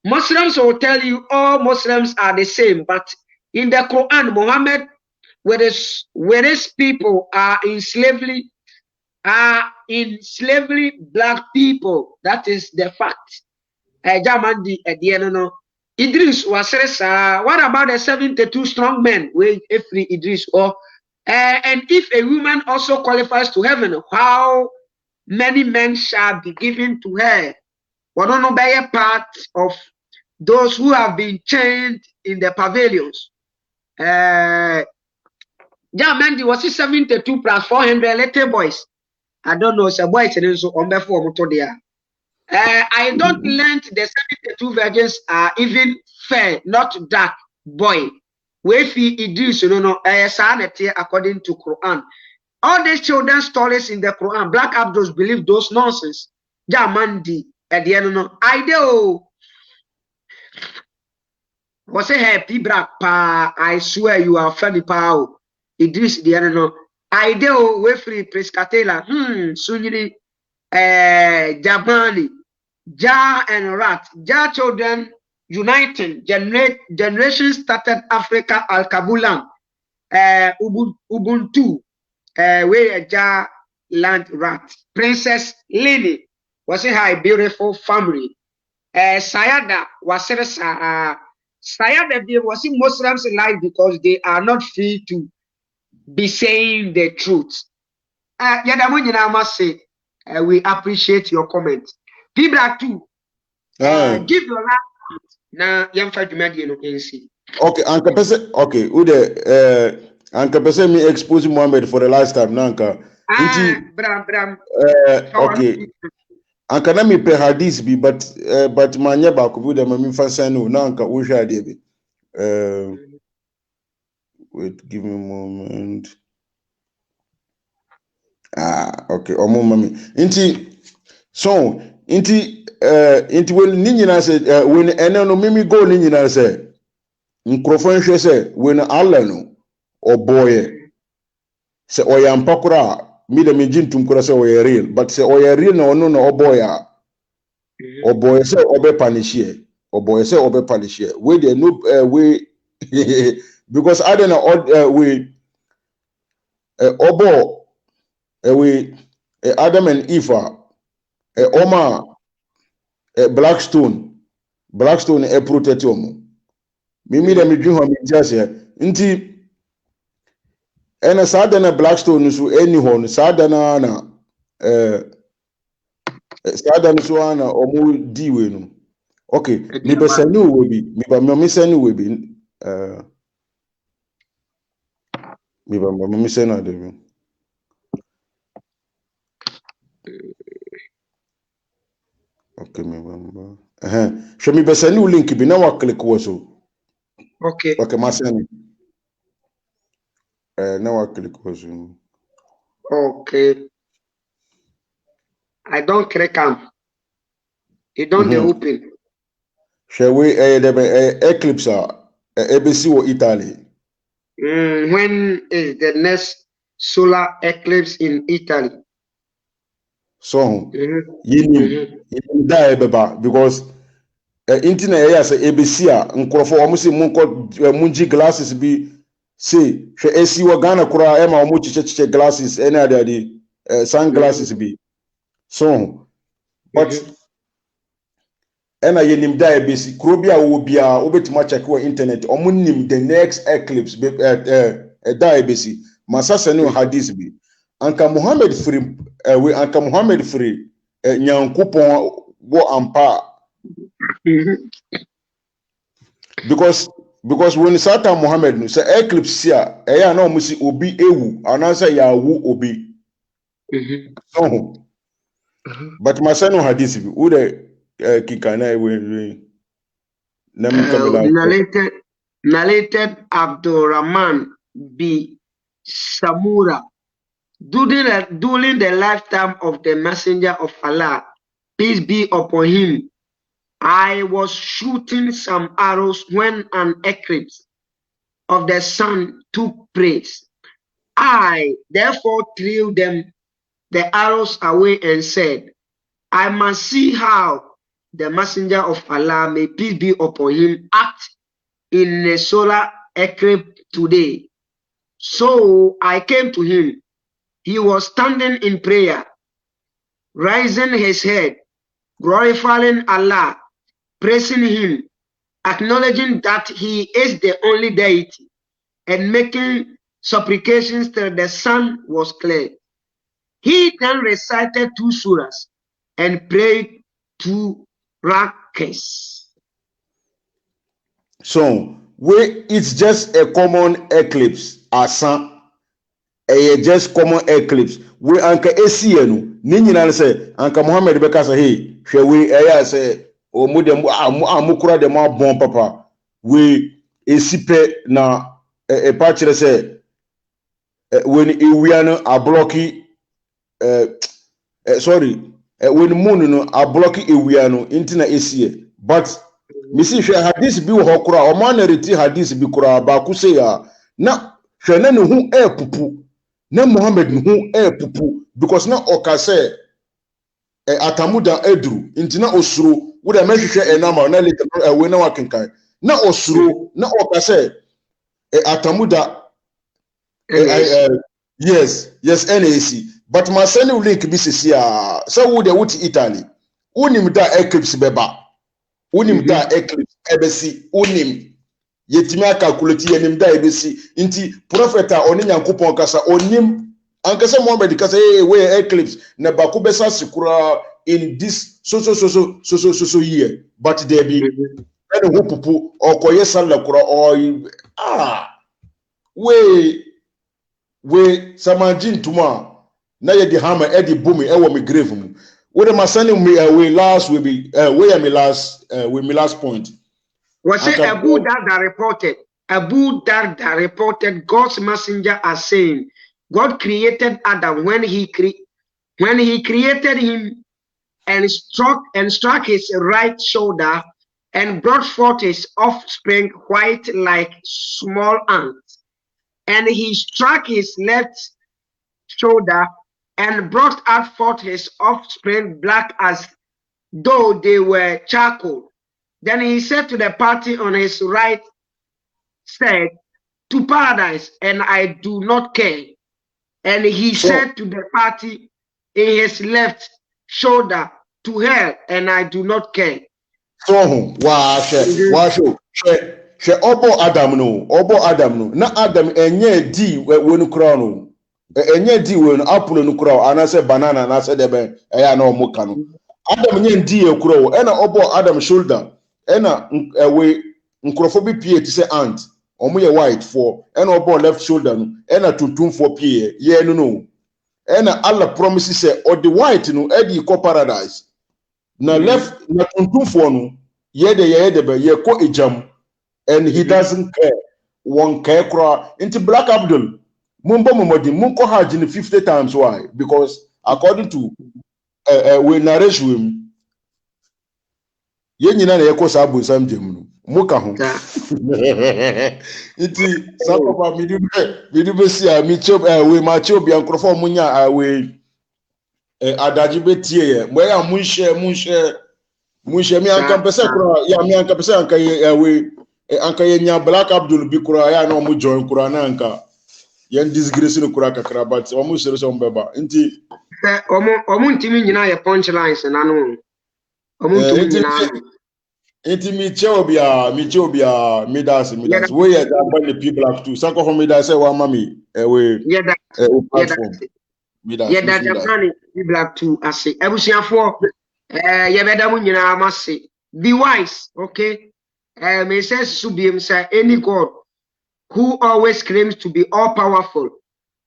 Muslims will tell you all Muslims are the same, but in the Quran, Muhammad, whereas people are in slavery, black people. That is the fact. Jamandi at the end no. Idris was what about the 72 strong men with every Idris or and if a woman also qualifies to heaven, how many men shall be given to her? We don't know by a part of those who have been chained in the pavilions. Jamandi was 72 plus 400 little boys. I don't know, so boys and so on before motor there. I don't learn the 72 virgins are even fair, not dark boy. If Idris, according to Quran. All these children's stories in the Quran, Black Abdus believe those nonsense. Jamandi at the end, I do. Was a happy black pa? I swear you are funny pa. Idris the end, I do. We free Prescatela. Sunni, Jabani. Ja and Rat, Ja children uniting, generation started Africa Al-Kabulan, Ubuntu, where Ja land rat, Princess Lily was a high beautiful family. Sayada was Sayada was in Muslims alive because they are not free to be saying the truth. Yadamunina must say, we appreciate your comment. PBLACK too. Give your last na yamfa dwumadi no NC. Okay, Anka Pese, okay, Ude, Anka Pese me expose Muhammad for the last time, Nanka. Bram. Okay. Anka na me pe hadith bi, but manya ba kubu de mami fasanu, Nanka usha debi. Wait, give me a moment. Okay, omo mami. Inti when ninyina say when enano mimi go ninyina say nkrofo nhwe say when Allah no oboye say oyampa kura mi de mejintum kura say oye real but say oye real no no oboya oboye say obe panishie we dey no we because I don't know we obo we Adam and Eve Oma Blackstone protect omo. Mimi de me dream ho me jase nti ena sada na Blackstone so eni ho no sada na sada no so ana omo diwe no. Okay, me besani we bi, me sani we bi me sani ade. Okay, me remember. Show me best new link bi na wa click so. Okay. Okay, masani. Na wa click so. Okay. I don't click am. It don't open. Shall we eclipse ABC or Italy? When is the next solar eclipse in Italy? So, you die because internet yes ABC nkrofo omusi munji glasses bi say she AC wa Ghana kura e ma omu chiche glasses any other sunglasses bi so but ena yenim da ebesi krobia wo bia obetima check wo internet omunim the next eclipse da ebesi masasa ne hadith bi anka Muhammad free we anka Muhammad free nyankopon wo ampa because when Satan Muhammad no say eclipse here eya na omusi obi ewu anansa ya wu obi so but masano hadith bi wo de kikana we narrated Abdurrahman B. Samura during the lifetime of the Messenger of Allah, peace be upon him. I was shooting some arrows when an eclipse of the sun took place. I therefore threw the arrows away and said, I must see how the Messenger of Allah, may peace be upon him, act in a solar eclipse today. So I came to him. He was standing in prayer, raising his head, glorifying Allah, praising him, acknowledging that he is the only deity, and making supplications till the sun was clear. He then recited 2 surahs and prayed 2 rak'ahs. So it's just a common eclipse asan just common eclipse we anka esie no ni nyina say anka Muhammad beka say hey hwe we eya say o mu dem amukura dem abon papa we esipe na pa kire say when ewia no ablocky sorry when moon no ablocky ewia no intina esie but misi hwe hadith bi wo hokura o ma na reti hadith bi kura ba ku say ya na hwe na ne hu pupu na Muhammad ne hu pupu because na oka say atamuda edru intina osuro wo da mahwehwe enama na later we na wakenkan na osuro na oka say atamuda yes NAC but my send link bi sisia so wo de wuti Italy unim da eclipse beba unim da eclipse ebesi unim yetimi calculate yenim da ebesi nti prophet oni nyankopon kasa onim ankasa Muhammad kasa we eclipse na ba ko besa sikura in this so year but there be and who pupu okoye sala kura we samanjin tuma na ye di hammer e di boom e wo me grave mu we the masani me we last we be we am last we me last point was it Abu Darda reported God's messenger as saying God created Adam when he created him and struck his right shoulder and brought forth his offspring white like small ants. And he struck his left shoulder and brought out forth his offspring black as though they were charcoal. Then he said to the party on his right, said, to paradise, and I do not care. And he said to the party in his left shoulder, to hell, and I do not care. So, she obo Adam no na Adam enye di wonu kura no enye di wonu apple no kura anase banana na se debe eya na omuka no Adam nye di e kura wo na obo Adam shoulder na we nkrofo bi pie ti se ant omo ye white for na obo left shoulder no na tutum for pie ye no na Allah promises say or the white no e di ko paradise na left na tutum for no ye de be ye ko ejam. And he doesn't care. One care into Black Abdul. Mumbo Mumodi, Munko Hajin 50 times. Why? Because according to we narrate him, Yenina Eko Sabu Sam Jim Mukahu. Iti Sapa Midubesia, Micho, we Macho Biancrofa Munya, we Adajibetie, where Mushe, mi ankampesa kura ya mi ankampesa anka we anka yenya Black Abdul bi kura ya na omu join kura na anka yen disgrace no kura kakra but omu sere so mbeba nti omu ntimi nyina ye punchlines na no omu ntimi nyina Enti Michobia, Midas. We are the PBLACK too. Sanko from Midas, one mommy, away, platform. Yeah, that JAGBANI PBLACK too. I say, Ebusia for, Yabeda must say, be wise, okay? It says to be say any God who always claims to be all powerful,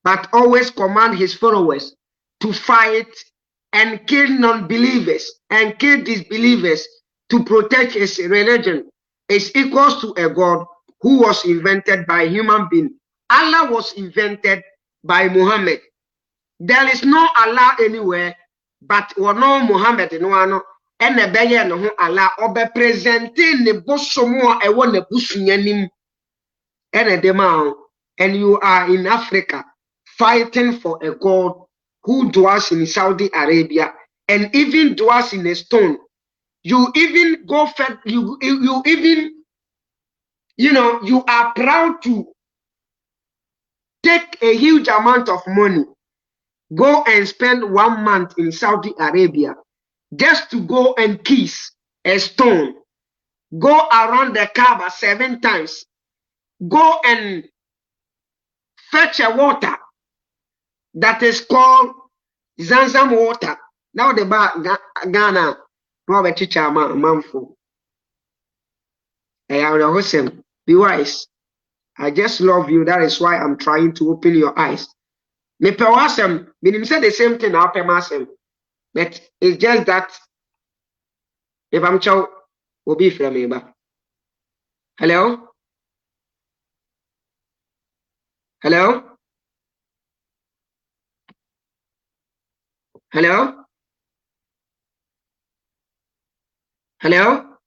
but always command his followers to fight and kill non-believers and kill disbelievers to protect his religion is equals to a God who was invented by human being. Allah was invented by Muhammad. There is no Allah anywhere, but we know Muhammad no ano and the beye no Allah obe presenting ne bosomo e won ne busunyanim and you are in Africa fighting for a God who dwells in Saudi Arabia and even dwells in a stone. You even go fed, you even, you are proud to take a huge amount of money, go and spend 1 month in Saudi Arabia just to go and kiss a stone, go around the Kaaba 7 times, go and fetch a water that is called Zanzam water. Now the Ghana, no be teacher manfo. Be wise. I just love you. That is why I'm trying to open your eyes. Me pewasem, me say the same thing now pemasem. But it's just that if I'm chow, will be from me. Hello? Hello? Hello? Hello?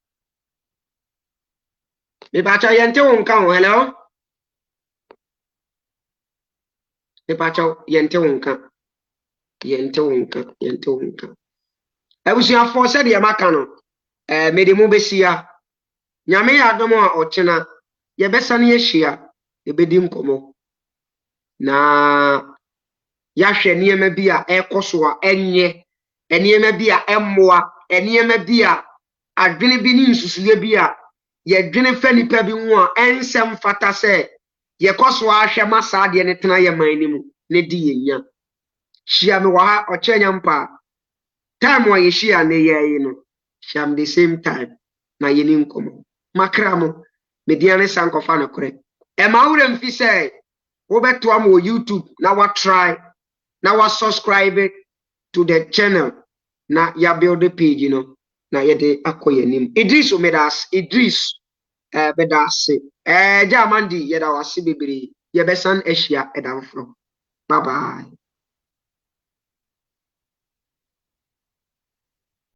Me pacho yente unka. Hello? Me pacho yente unka. Yente unka. Ebusua said the makano. Mede mo besia. Nyame ya adomo a ochena. Ye besa ne yehia. Ebedi nkomo. Na yahwe niema bi a ekoso a enye. Niema bi a emmoa. Niema bi a adwene bi ni nsusuye bi a ye dwene fa nipa bi ho a ensem fata se ye koso ahwe masa de ne tena ye man ni mu ne di yenya. Shia me wa ha ochenya mpa. Time wa yeshia ne ye no. Sham the same time na yeni nkomo makramo mediane sankofa no kore e ma wure mfi say wo beto am wo YouTube na wa try na wa subscribe to the channel na ya build the page na ye de akoyanim Idris bedase jamandi ye da wase bebere ye besan ahia edamfro bye bye.